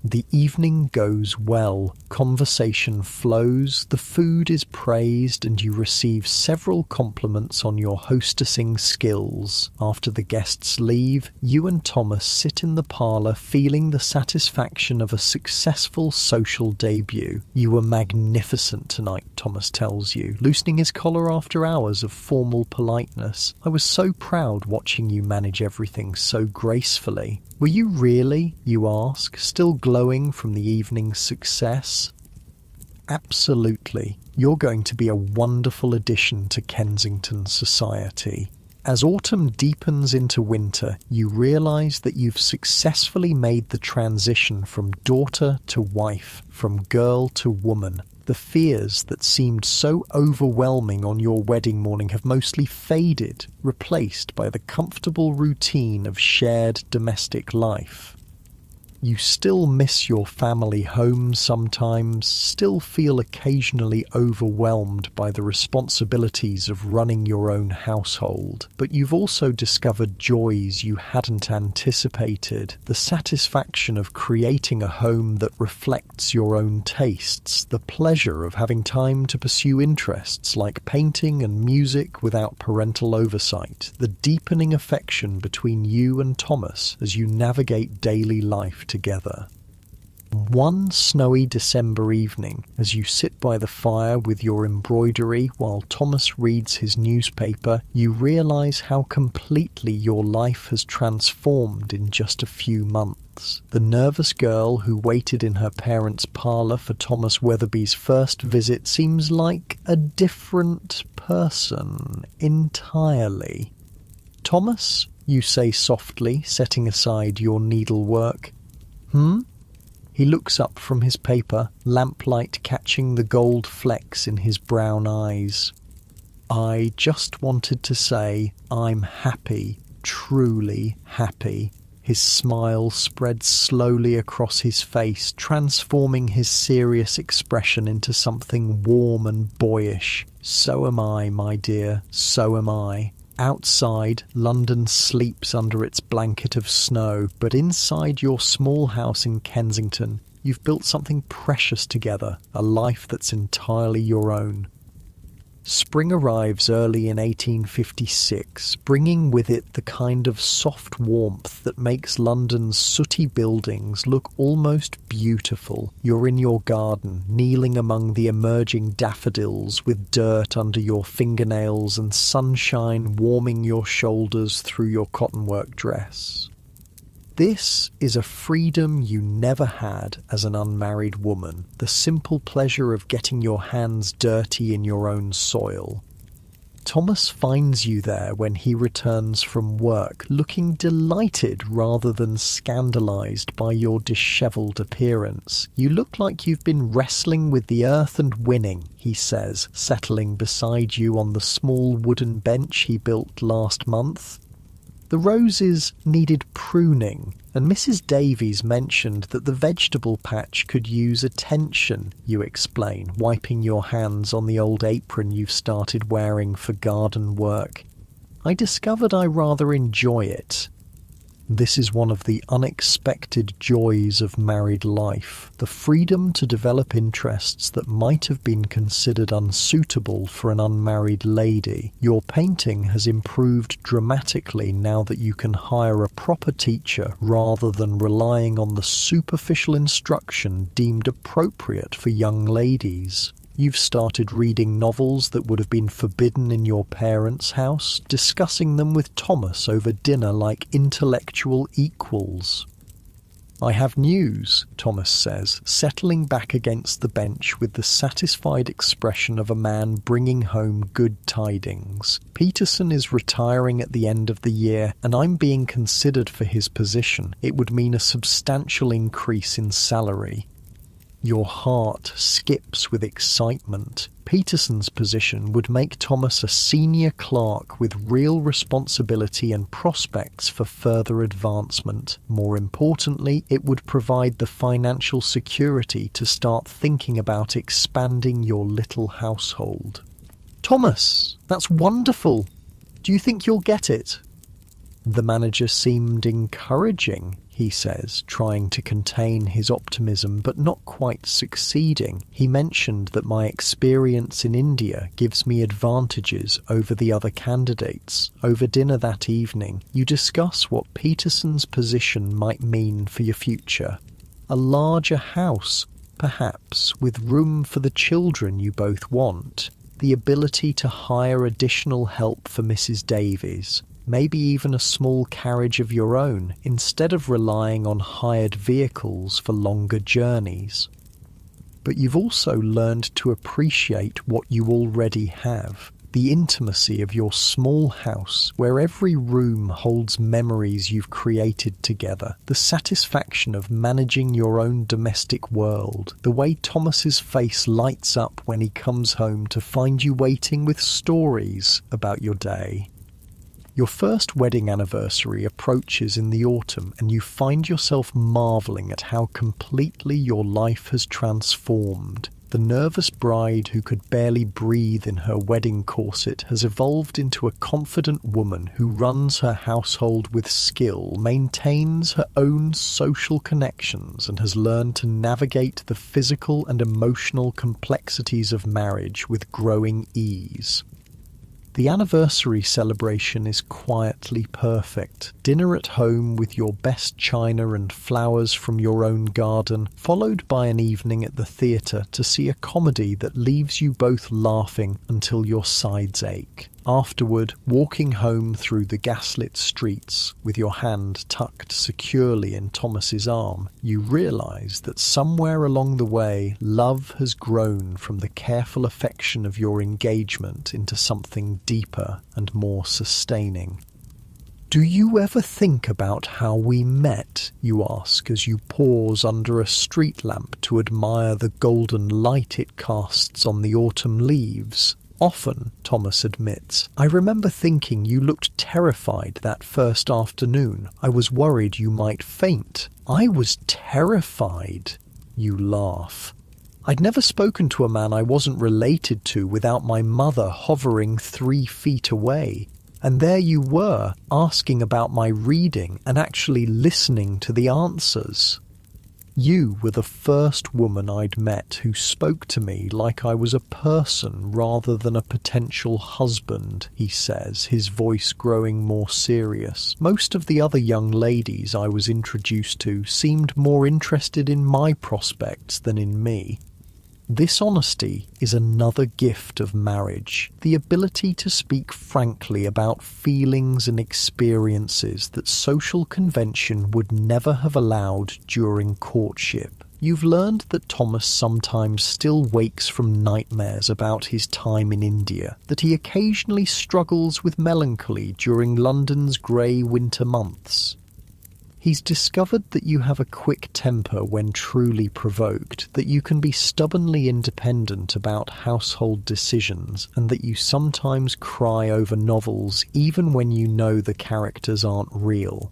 The evening goes well, conversation flows, the food is praised, and you receive several compliments on your hostessing skills. After the guests leave, you and Thomas sit in the parlour feeling the satisfaction of a successful social debut. "You were magnificent tonight," Thomas tells you, loosening his collar after hours of formal politeness. "I was so proud watching you manage everything so gracefully." "Were you really?" you ask, still glowing from the evening's success. "Absolutely. You're going to be a wonderful addition to Kensington society." As autumn deepens into winter, you realise that you've successfully made the transition from daughter to wife, from girl to woman. The fears that seemed so overwhelming on your wedding morning have mostly faded, replaced by the comfortable routine of shared domestic life. You still miss your family home sometimes, still feel occasionally overwhelmed by the responsibilities of running your own household, but you've also discovered joys you hadn't anticipated. The satisfaction of creating a home that reflects your own tastes, the pleasure of having time to pursue interests like painting and music without parental oversight, the deepening affection between you and Thomas as you navigate daily life together. One snowy December evening, as you sit by the fire with your embroidery while Thomas reads his newspaper, you realise how completely your life has transformed in just a few months. The nervous girl who waited in her parents' parlour for Thomas Weatherby's first visit seems like a different person entirely. "Thomas," you say softly, setting aside your needlework. He looks up from his paper, lamplight catching the gold flecks in his brown eyes. "I just wanted to say I'm happy, truly happy." His smile spreads slowly across his face, transforming his serious expression into something warm and boyish. "So am I, my dear, so am I." Outside, London sleeps under its blanket of snow, but inside your small house in Kensington, you've built something precious together, a life that's entirely your own. Spring arrives early in 1856, bringing with it the kind of soft warmth that makes London's sooty buildings look almost beautiful. You're in your garden, kneeling among the emerging daffodils with dirt under your fingernails and sunshine warming your shoulders through your cottonwork dress. This is a freedom you never had as an unmarried woman, the simple pleasure of getting your hands dirty in your own soil. Thomas finds you there when he returns from work, looking delighted rather than scandalised by your dishevelled appearance. "You look like you've been wrestling with the earth and winning," he says, settling beside you on the small wooden bench he built last month. "The roses needed pruning, and Mrs. Davies mentioned that the vegetable patch could use attention," you explain, wiping your hands on the old apron you've started wearing for garden work. "I discovered I rather enjoy it." This is one of the unexpected joys of married life, the freedom to develop interests that might have been considered unsuitable for an unmarried lady. Your painting has improved dramatically now that you can hire a proper teacher rather than relying on the superficial instruction deemed appropriate for young ladies. You've started reading novels that would have been forbidden in your parents' house, discussing them with Thomas over dinner like intellectual equals. "I have news," Thomas says, settling back against the bench with the satisfied expression of a man bringing home good tidings. "Peterson is retiring at the end of the year, and I'm being considered for his position. It would mean a substantial increase in salary." Your heart skips with excitement. Peterson's position would make Thomas a senior clerk with real responsibility and prospects for further advancement. More importantly, it would provide the financial security to start thinking about expanding your little household. "Thomas, that's wonderful. Do you think you'll get it?" The manager seemed encouraging, he says, trying to contain his optimism but not quite succeeding. "He mentioned that my experience in India gives me advantages over the other candidates." Over dinner that evening, you discuss what Peterson's position might mean for your future. A larger house, perhaps, with room for the children you both want. The ability to hire additional help for Mrs. Davies. Maybe even a small carriage of your own, instead of relying on hired vehicles for longer journeys. But you've also learned to appreciate what you already have. The intimacy of your small house, where every room holds memories you've created together. The satisfaction of managing your own domestic world. The way Thomas's face lights up when he comes home to find you waiting with stories about your day. Your first wedding anniversary approaches in the autumn, and you find yourself marvelling at how completely your life has transformed. The nervous bride who could barely breathe in her wedding corset has evolved into a confident woman who runs her household with skill, maintains her own social connections, and has learned to navigate the physical and emotional complexities of marriage with growing ease. The anniversary celebration is quietly perfect. Dinner at home with your best china and flowers from your own garden, followed by an evening at the theatre to see a comedy that leaves you both laughing until your sides ache. Afterward, walking home through the gaslit streets with your hand tucked securely in Thomas's arm, you realise that somewhere along the way, love has grown from the careful affection of your engagement into something deeper and more sustaining. "Do you ever think about how we met?" you ask as you pause under a street lamp to admire the golden light it casts on the autumn leaves. "Often," Thomas admits. "I remember thinking you looked terrified that first afternoon. I was worried you might faint." "I was terrified?" You laugh. "I'd never spoken to a man I wasn't related to without my mother hovering 3 feet away. And there you were, asking about my reading and actually listening to the answers. You were the first woman I'd met who spoke to me like I was a person rather than a potential husband," he says, his voice growing more serious. "Most of the other young ladies I was introduced to seemed more interested in my prospects than in me." This honesty is another gift of marriage, the ability to speak frankly about feelings and experiences that social convention would never have allowed during courtship. You've learned that Thomas sometimes still wakes from nightmares about his time in India, that he occasionally struggles with melancholy during London's grey winter months. He's discovered that you have a quick temper when truly provoked, that you can be stubbornly independent about household decisions, and that you sometimes cry over novels even when you know the characters aren't real.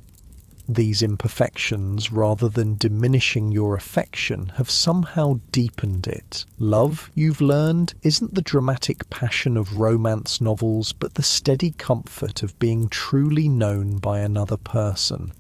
These imperfections, rather than diminishing your affection, have somehow deepened it. Love, you've learned, isn't the dramatic passion of romance novels, but the steady comfort of being truly known by another person.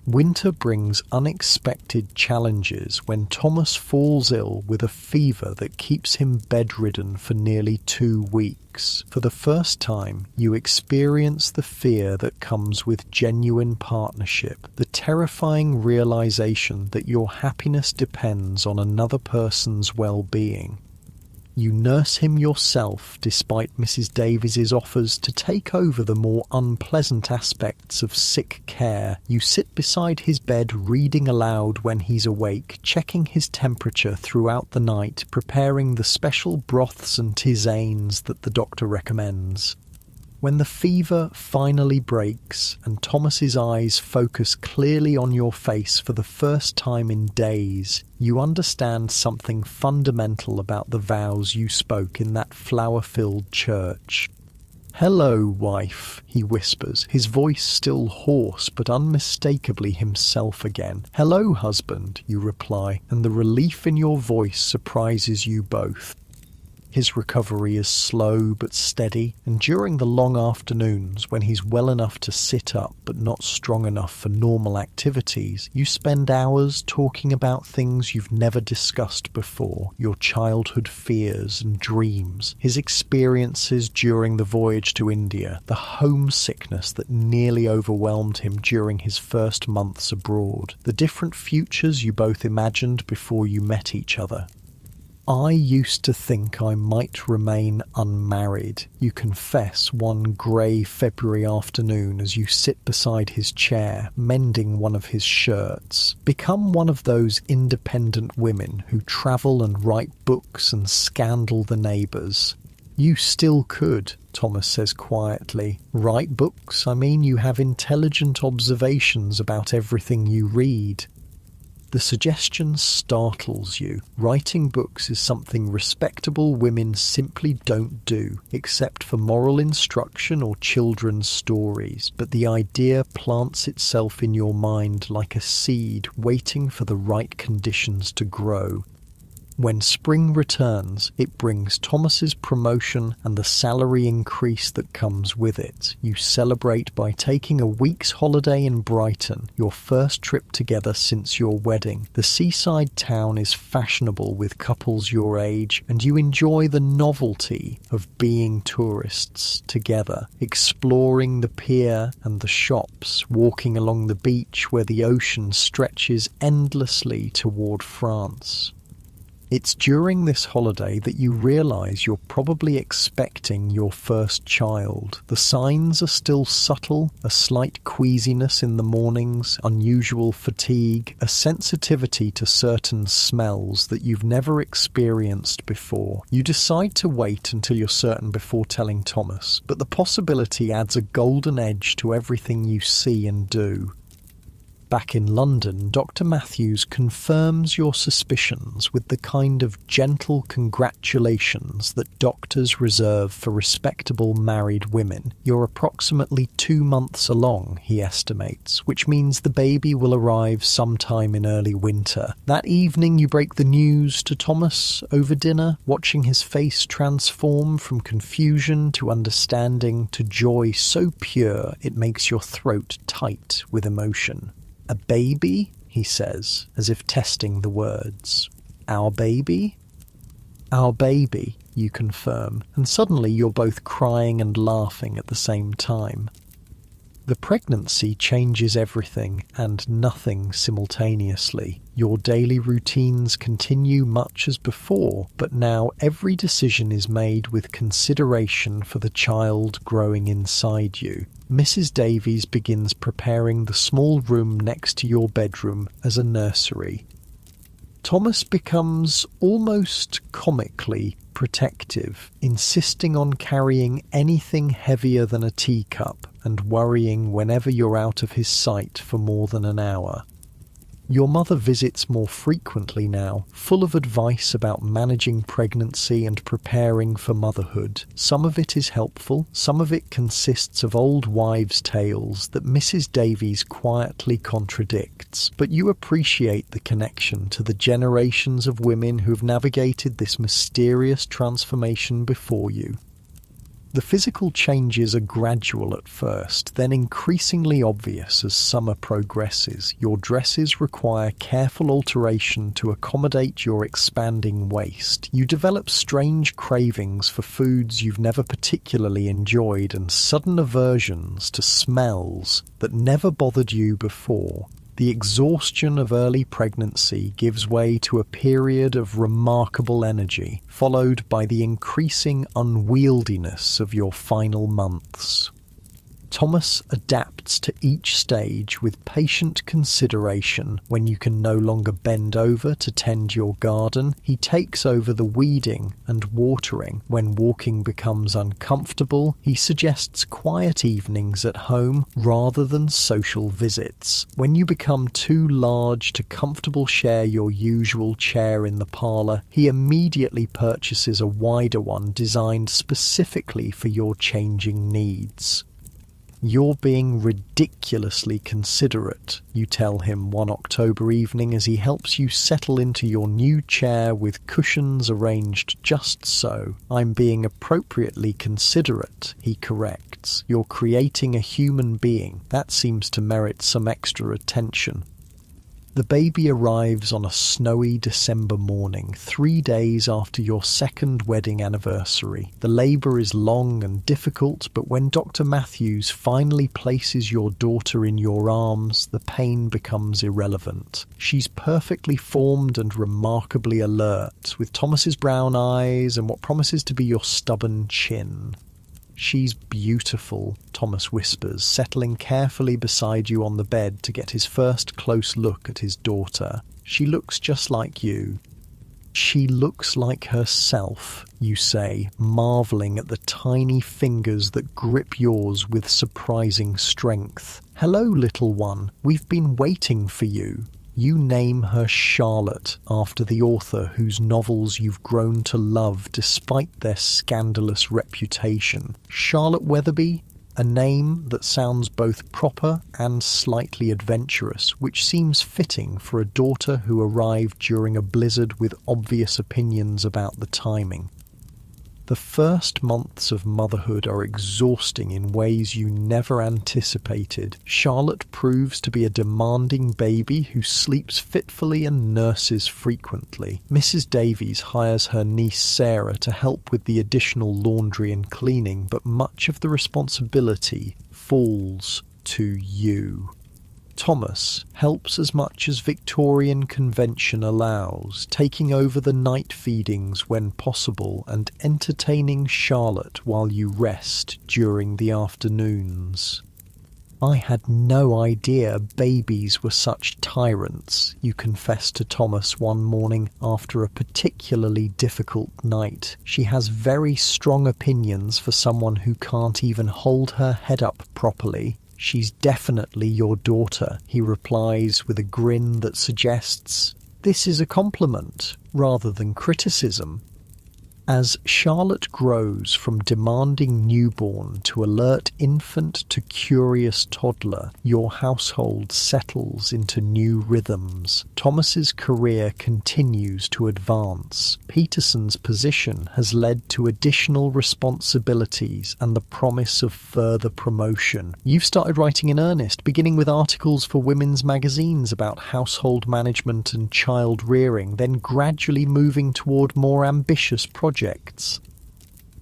Winter brings unexpected challenges when Thomas falls ill with a fever that keeps him bedridden for nearly 2 weeks. For the first time, you experience the fear that comes with genuine partnership, the terrifying realization that your happiness depends on another person's well-being. You nurse him yourself despite Mrs. Davies's offers to take over the more unpleasant aspects of sick care. You sit beside his bed reading aloud when he's awake, checking his temperature throughout the night, preparing the special broths and tisanes that the doctor recommends. When the fever finally breaks and Thomas's eyes focus clearly on your face for the first time in days, you understand something fundamental about the vows you spoke in that flower-filled church. "Hello, wife," he whispers, his voice still hoarse but unmistakably himself again. "Hello, husband," you reply, and the relief in your voice surprises you both. His recovery is slow but steady, and during the long afternoons when he's well enough to sit up but not strong enough for normal activities, you spend hours talking about things you've never discussed before, your childhood fears and dreams, his experiences during the voyage to India, the homesickness that nearly overwhelmed him during his first months abroad, the different futures you both imagined before you met each other. "I used to think I might remain unmarried," you confess one grey February afternoon as you sit beside his chair, mending one of his shirts. "Become one of those independent women who travel and write books and scandal the neighbours." "You still could," Thomas says quietly. "Write books? I mean, you have intelligent observations about everything you read." The suggestion startles you. Writing books is something respectable women simply don't do, except for moral instruction or children's stories, but the idea plants itself in your mind like a seed waiting for the right conditions to grow. When spring returns, it brings Thomas's promotion and the salary increase that comes with it. You celebrate by taking a week's holiday in Brighton, your first trip together since your wedding. The seaside town is fashionable with couples your age, and you enjoy the novelty of being tourists together, exploring the pier and the shops, walking along the beach where the ocean stretches endlessly toward France. It's during this holiday that you realise you're probably expecting your first child. The signs are still subtle: a slight queasiness in the mornings, unusual fatigue, a sensitivity to certain smells that you've never experienced before. You decide to wait until you're certain before telling Thomas, but the possibility adds a golden edge to everything you see and do. Back in London, Dr. Matthews confirms your suspicions with the kind of gentle congratulations that doctors reserve for respectable married women. You're approximately 2 months along, he estimates, which means the baby will arrive sometime in early winter. That evening you break the news to Thomas over dinner, watching his face transform from confusion to understanding to joy so pure it makes your throat tight with emotion. "A baby?" he says, as if testing the words. "Our baby?" "Our baby," you confirm, and suddenly you're both crying and laughing at the same time. The pregnancy changes everything and nothing simultaneously. Your daily routines continue much as before, but now every decision is made with consideration for the child growing inside you. Mrs. Davies begins preparing the small room next to your bedroom as a nursery. Thomas becomes almost comically protective, insisting on carrying anything heavier than a teacup and worrying whenever you're out of his sight for more than an hour. Your mother visits more frequently now, full of advice about managing pregnancy and preparing for motherhood. Some of it is helpful, some of it consists of old wives' tales that Mrs. Davies quietly contradicts, but you appreciate the connection to the generations of women who have navigated this mysterious transformation before you. The physical changes are gradual at first, then increasingly obvious as summer progresses. Your dresses require careful alteration to accommodate your expanding waist. You develop strange cravings for foods you've never particularly enjoyed and sudden aversions to smells that never bothered you before. The exhaustion of early pregnancy gives way to a period of remarkable energy, followed by the increasing unwieldiness of your final months. Thomas adapts to each stage with patient consideration. When you can no longer bend over to tend your garden, he takes over the weeding and watering. When walking becomes uncomfortable, he suggests quiet evenings at home rather than social visits. When you become too large to comfortably share your usual chair in the parlour, he immediately purchases a wider one designed specifically for your changing needs. "You're being ridiculously considerate," you tell him one October evening as he helps you settle into your new chair with cushions arranged just so. "I'm being appropriately considerate," he corrects. "You're creating a human being. That seems to merit some extra attention." The baby arrives on a snowy December morning, 3 days after your second wedding anniversary. The labour is long and difficult, but when Dr. Matthews finally places your daughter in your arms, the pain becomes irrelevant. She's perfectly formed and remarkably alert, with Thomas's brown eyes and what promises to be your stubborn chin. "She's beautiful," Thomas whispers, settling carefully beside you on the bed to get his first close look at his daughter. "She looks just like you." "She looks like herself," you say, marvelling at the tiny fingers that grip yours with surprising strength. "Hello, little one. We've been waiting for you." You name her Charlotte, after the author whose novels you've grown to love despite their scandalous reputation. Charlotte Weatherby? a name that sounds both proper and slightly adventurous, which seems fitting for a daughter who arrived during a blizzard with obvious opinions about the timing. The first months of motherhood are exhausting in ways you never anticipated. Charlotte proves to be a demanding baby who sleeps fitfully and nurses frequently. Mrs. Davies hires her niece Sarah to help with the additional laundry and cleaning, but much of the responsibility falls to you. Thomas helps as much as Victorian convention allows, taking over the night feedings when possible and entertaining Charlotte while you rest during the afternoons. "I had no idea babies were such tyrants," you confess to Thomas one morning after a particularly difficult night. "She has very strong opinions for someone who can't even hold her head up properly." "She's definitely your daughter," he replies with a grin that suggests this is a compliment rather than criticism. As Charlotte grows from demanding newborn to alert infant to curious toddler, your household settles into new rhythms. Thomas's career continues to advance. Peterson's position has led to additional responsibilities and the promise of further promotion. You've started writing in earnest, beginning with articles for women's magazines about household management and child rearing, then gradually moving toward more ambitious projects.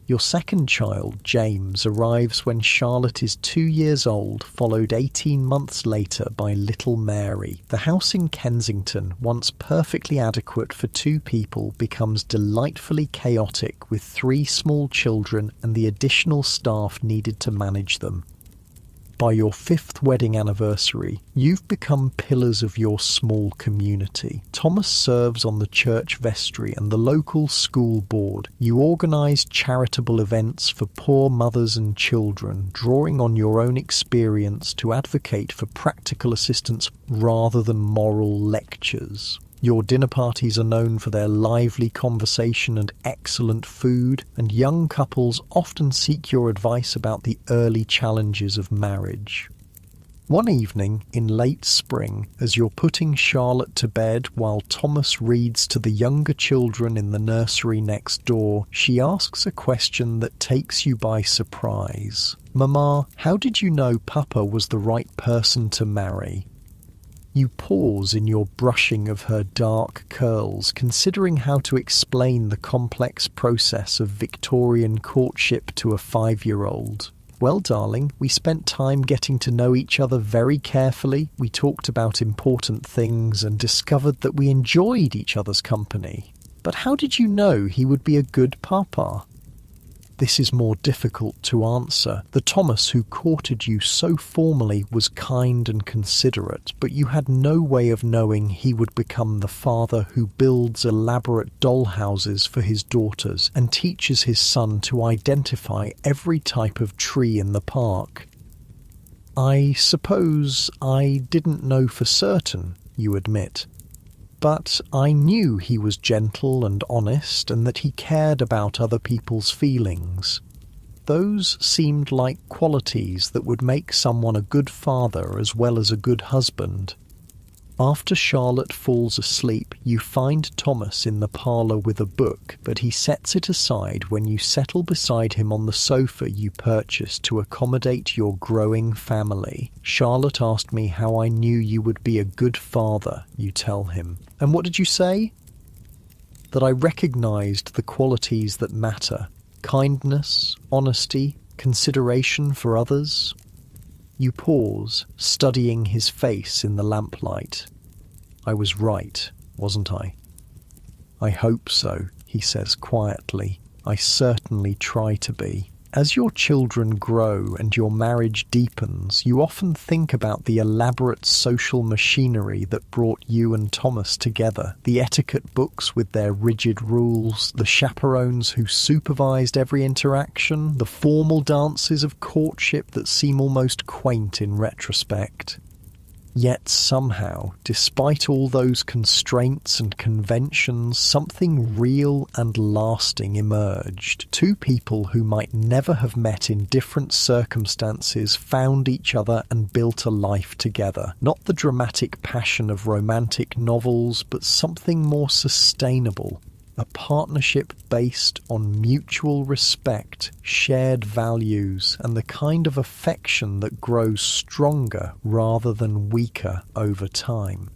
Your second child, James, arrives when Charlotte is 2 years old, followed 18 months later by little Mary. The house in Kensington, once perfectly adequate for 2 people, becomes delightfully chaotic with 3 small children and the additional staff needed to manage them. By your 5th wedding anniversary, you've become pillars of your small community. Thomas serves on the church vestry and the local school board. You organise charitable events for poor mothers and children, drawing on your own experience to advocate for practical assistance rather than moral lectures. Your dinner parties are known for their lively conversation and excellent food, and young couples often seek your advice about the early challenges of marriage. One evening in late spring, as you're putting Charlotte to bed while Thomas reads to the younger children in the nursery next door, she asks a question that takes you by surprise. "Mama, how did you know Papa was the right person to marry?" You pause in your brushing of her dark curls, considering how to explain the complex process of Victorian courtship to a 5-year-old. "Well, darling, we spent time getting to know each other very carefully. We talked about important things and discovered that we enjoyed each other's company. But how did you know he would be a good papa?" This is more difficult to answer. The Thomas who courted you so formally was kind and considerate, but you had no way of knowing he would become the father who builds elaborate dollhouses for his daughters and teaches his son to identify every type of tree in the park. "I suppose I didn't know for certain," you admit. "But I knew he was gentle and honest and that he cared about other people's feelings. Those seemed like qualities that would make someone a good father as well as a good husband." After Charlotte falls asleep, you find Thomas in the parlour with a book, but he sets it aside when you settle beside him on the sofa you purchased to accommodate your growing family. "Charlotte asked me how I knew you would be a good father," you tell him. "And what did you say?" "That I recognised the qualities that matter: kindness, honesty, consideration for others." You pause, studying his face in the lamplight. "I was right, wasn't I?" "I hope so," he says quietly. "I certainly try to be." As your children grow and your marriage deepens, you often think about the elaborate social machinery that brought you and Thomas together. The etiquette books with their rigid rules, the chaperones who supervised every interaction, the formal dances of courtship that seem almost quaint in retrospect. Yet somehow, despite all those constraints and conventions, something real and lasting emerged. Two people who might never have met in different circumstances found each other and built a life together. Not the dramatic passion of romantic novels, but something more sustainable. A partnership based on mutual respect, shared values, and the kind of affection that grows stronger rather than weaker over time.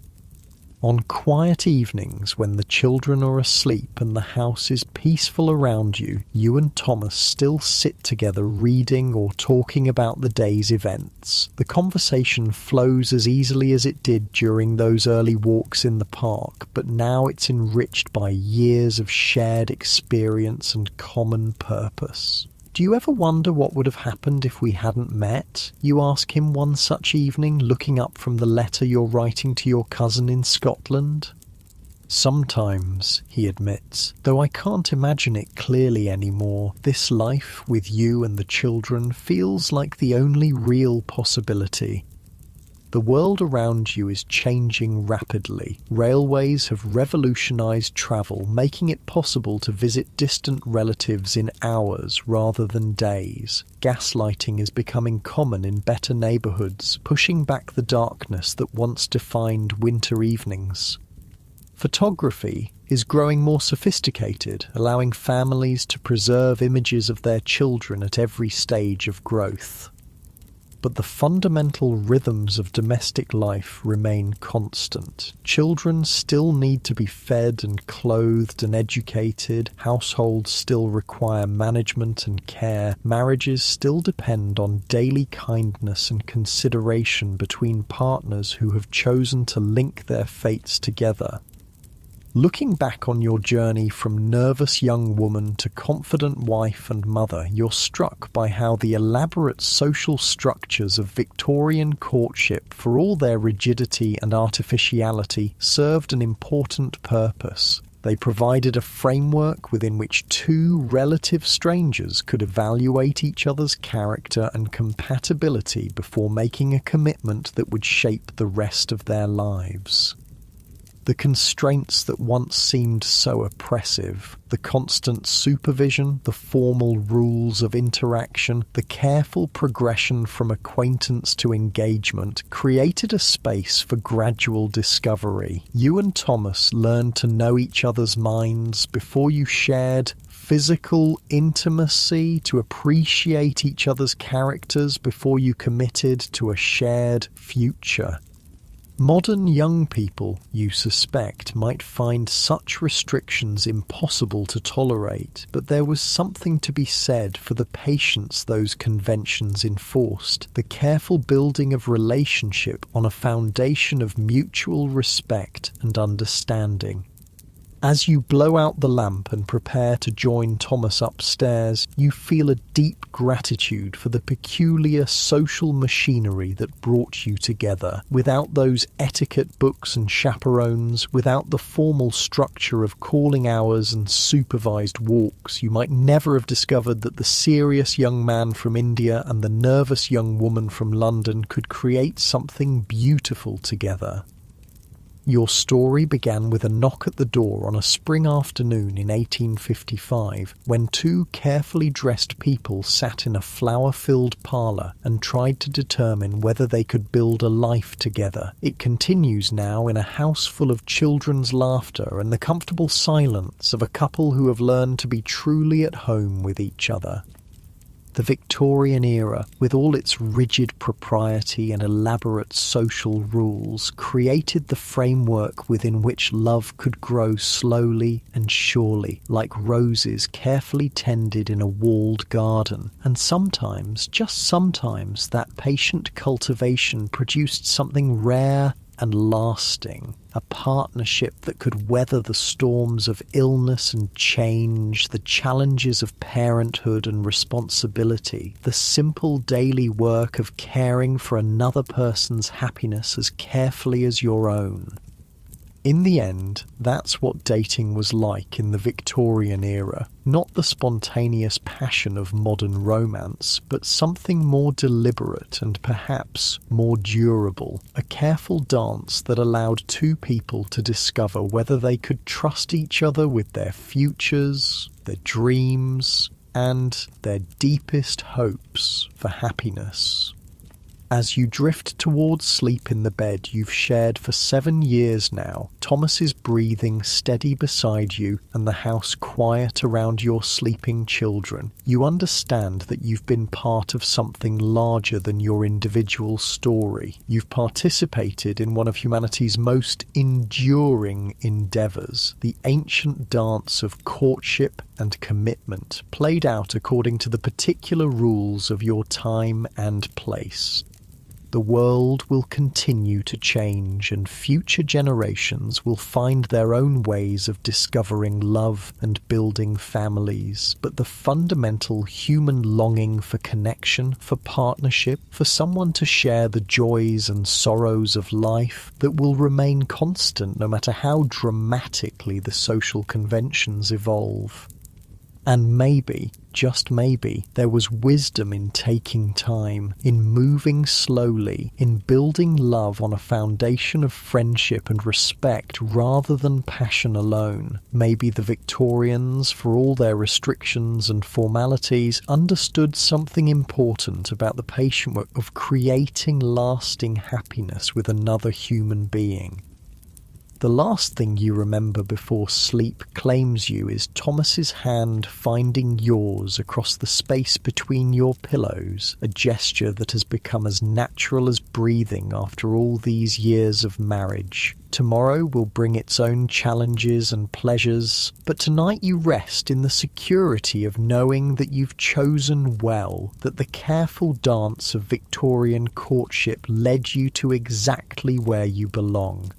On quiet evenings when the children are asleep and the house is peaceful around you, you and Thomas still sit together reading or talking about the day's events. The conversation flows as easily as it did during those early walks in the park, but now it's enriched by years of shared experience and common purpose. "Do you ever wonder what would have happened if we hadn't met?" you ask him one such evening, looking up from the letter you're writing to your cousin in Scotland. "Sometimes," he admits, "though I can't imagine it clearly anymore. This life with you and the children feels like the only real possibility." The world around you is changing rapidly. Railways have revolutionized travel, making it possible to visit distant relatives in hours rather than days. Gaslighting is becoming common in better neighborhoods, pushing back the darkness that once defined winter evenings. Photography is growing more sophisticated, allowing families to preserve images of their children at every stage of growth. But the fundamental rhythms of domestic life remain constant. Children still need to be fed and clothed and educated. Households still require management and care. Marriages still depend on daily kindness and consideration between partners who have chosen to link their fates together. Looking back on your journey from nervous young woman to confident wife and mother, you're struck by how the elaborate social structures of Victorian courtship, for all their rigidity and artificiality, served an important purpose. They provided a framework within which two relative strangers could evaluate each other's character and compatibility before making a commitment that would shape the rest of their lives. The constraints that once seemed so oppressive, the constant supervision, the formal rules of interaction, the careful progression from acquaintance to engagement, created a space for gradual discovery. You and Thomas learned to know each other's minds before you shared physical intimacy, to appreciate each other's characters before you committed to a shared future. Modern young people, you suspect, might find such restrictions impossible to tolerate, but there was something to be said for the patience those conventions enforced, the careful building of relationship on a foundation of mutual respect and understanding. As you blow out the lamp and prepare to join Thomas upstairs, you feel a deep gratitude for the peculiar social machinery that brought you together. Without those etiquette books and chaperones, without the formal structure of calling hours and supervised walks, you might never have discovered that the serious young man from India and the nervous young woman from London could create something beautiful together. Your story began with a knock at the door on a spring afternoon in 1855, when two carefully dressed people sat in a flower-filled parlour and tried to determine whether they could build a life together. It continues now in a house full of children's laughter and the comfortable silence of a couple who have learned to be truly at home with each other. The Victorian era, with all its rigid propriety and elaborate social rules, created the framework within which love could grow slowly and surely, like roses carefully tended in a walled garden. And sometimes, just sometimes, that patient cultivation produced something rare and lasting, a partnership that could weather the storms of illness and change, the challenges of parenthood and responsibility, the simple daily work of caring for another person's happiness as carefully as your own. In the end, that's what dating was like in the Victorian era. Not the spontaneous passion of modern romance, but something more deliberate and perhaps more durable. A careful dance that allowed two people to discover whether they could trust each other with their futures, their dreams, and their deepest hopes for happiness. As you drift towards sleep in the bed you've shared for 7 years now, Thomas's breathing steady beside you and the house quiet around your sleeping children, you understand that you've been part of something larger than your individual story. You've participated in one of humanity's most enduring endeavours, the ancient dance of courtship and commitment, played out according to the particular rules of your time and place. The world will continue to change and future generations will find their own ways of discovering love and building families. But the fundamental human longing for connection, for partnership, for someone to share the joys and sorrows of life, that will remain constant no matter how dramatically the social conventions evolve. And maybe, just maybe, there was wisdom in taking time, in moving slowly, in building love on a foundation of friendship and respect rather than passion alone. Maybe the Victorians, for all their restrictions and formalities, understood something important about the patient work of creating lasting happiness with another human being. The last thing you remember before sleep claims you is Thomas's hand finding yours across the space between your pillows, a gesture that has become as natural as breathing after all these years of marriage. Tomorrow will bring its own challenges and pleasures, but tonight you rest in the security of knowing that you've chosen well, that the careful dance of Victorian courtship led you to exactly where you belong.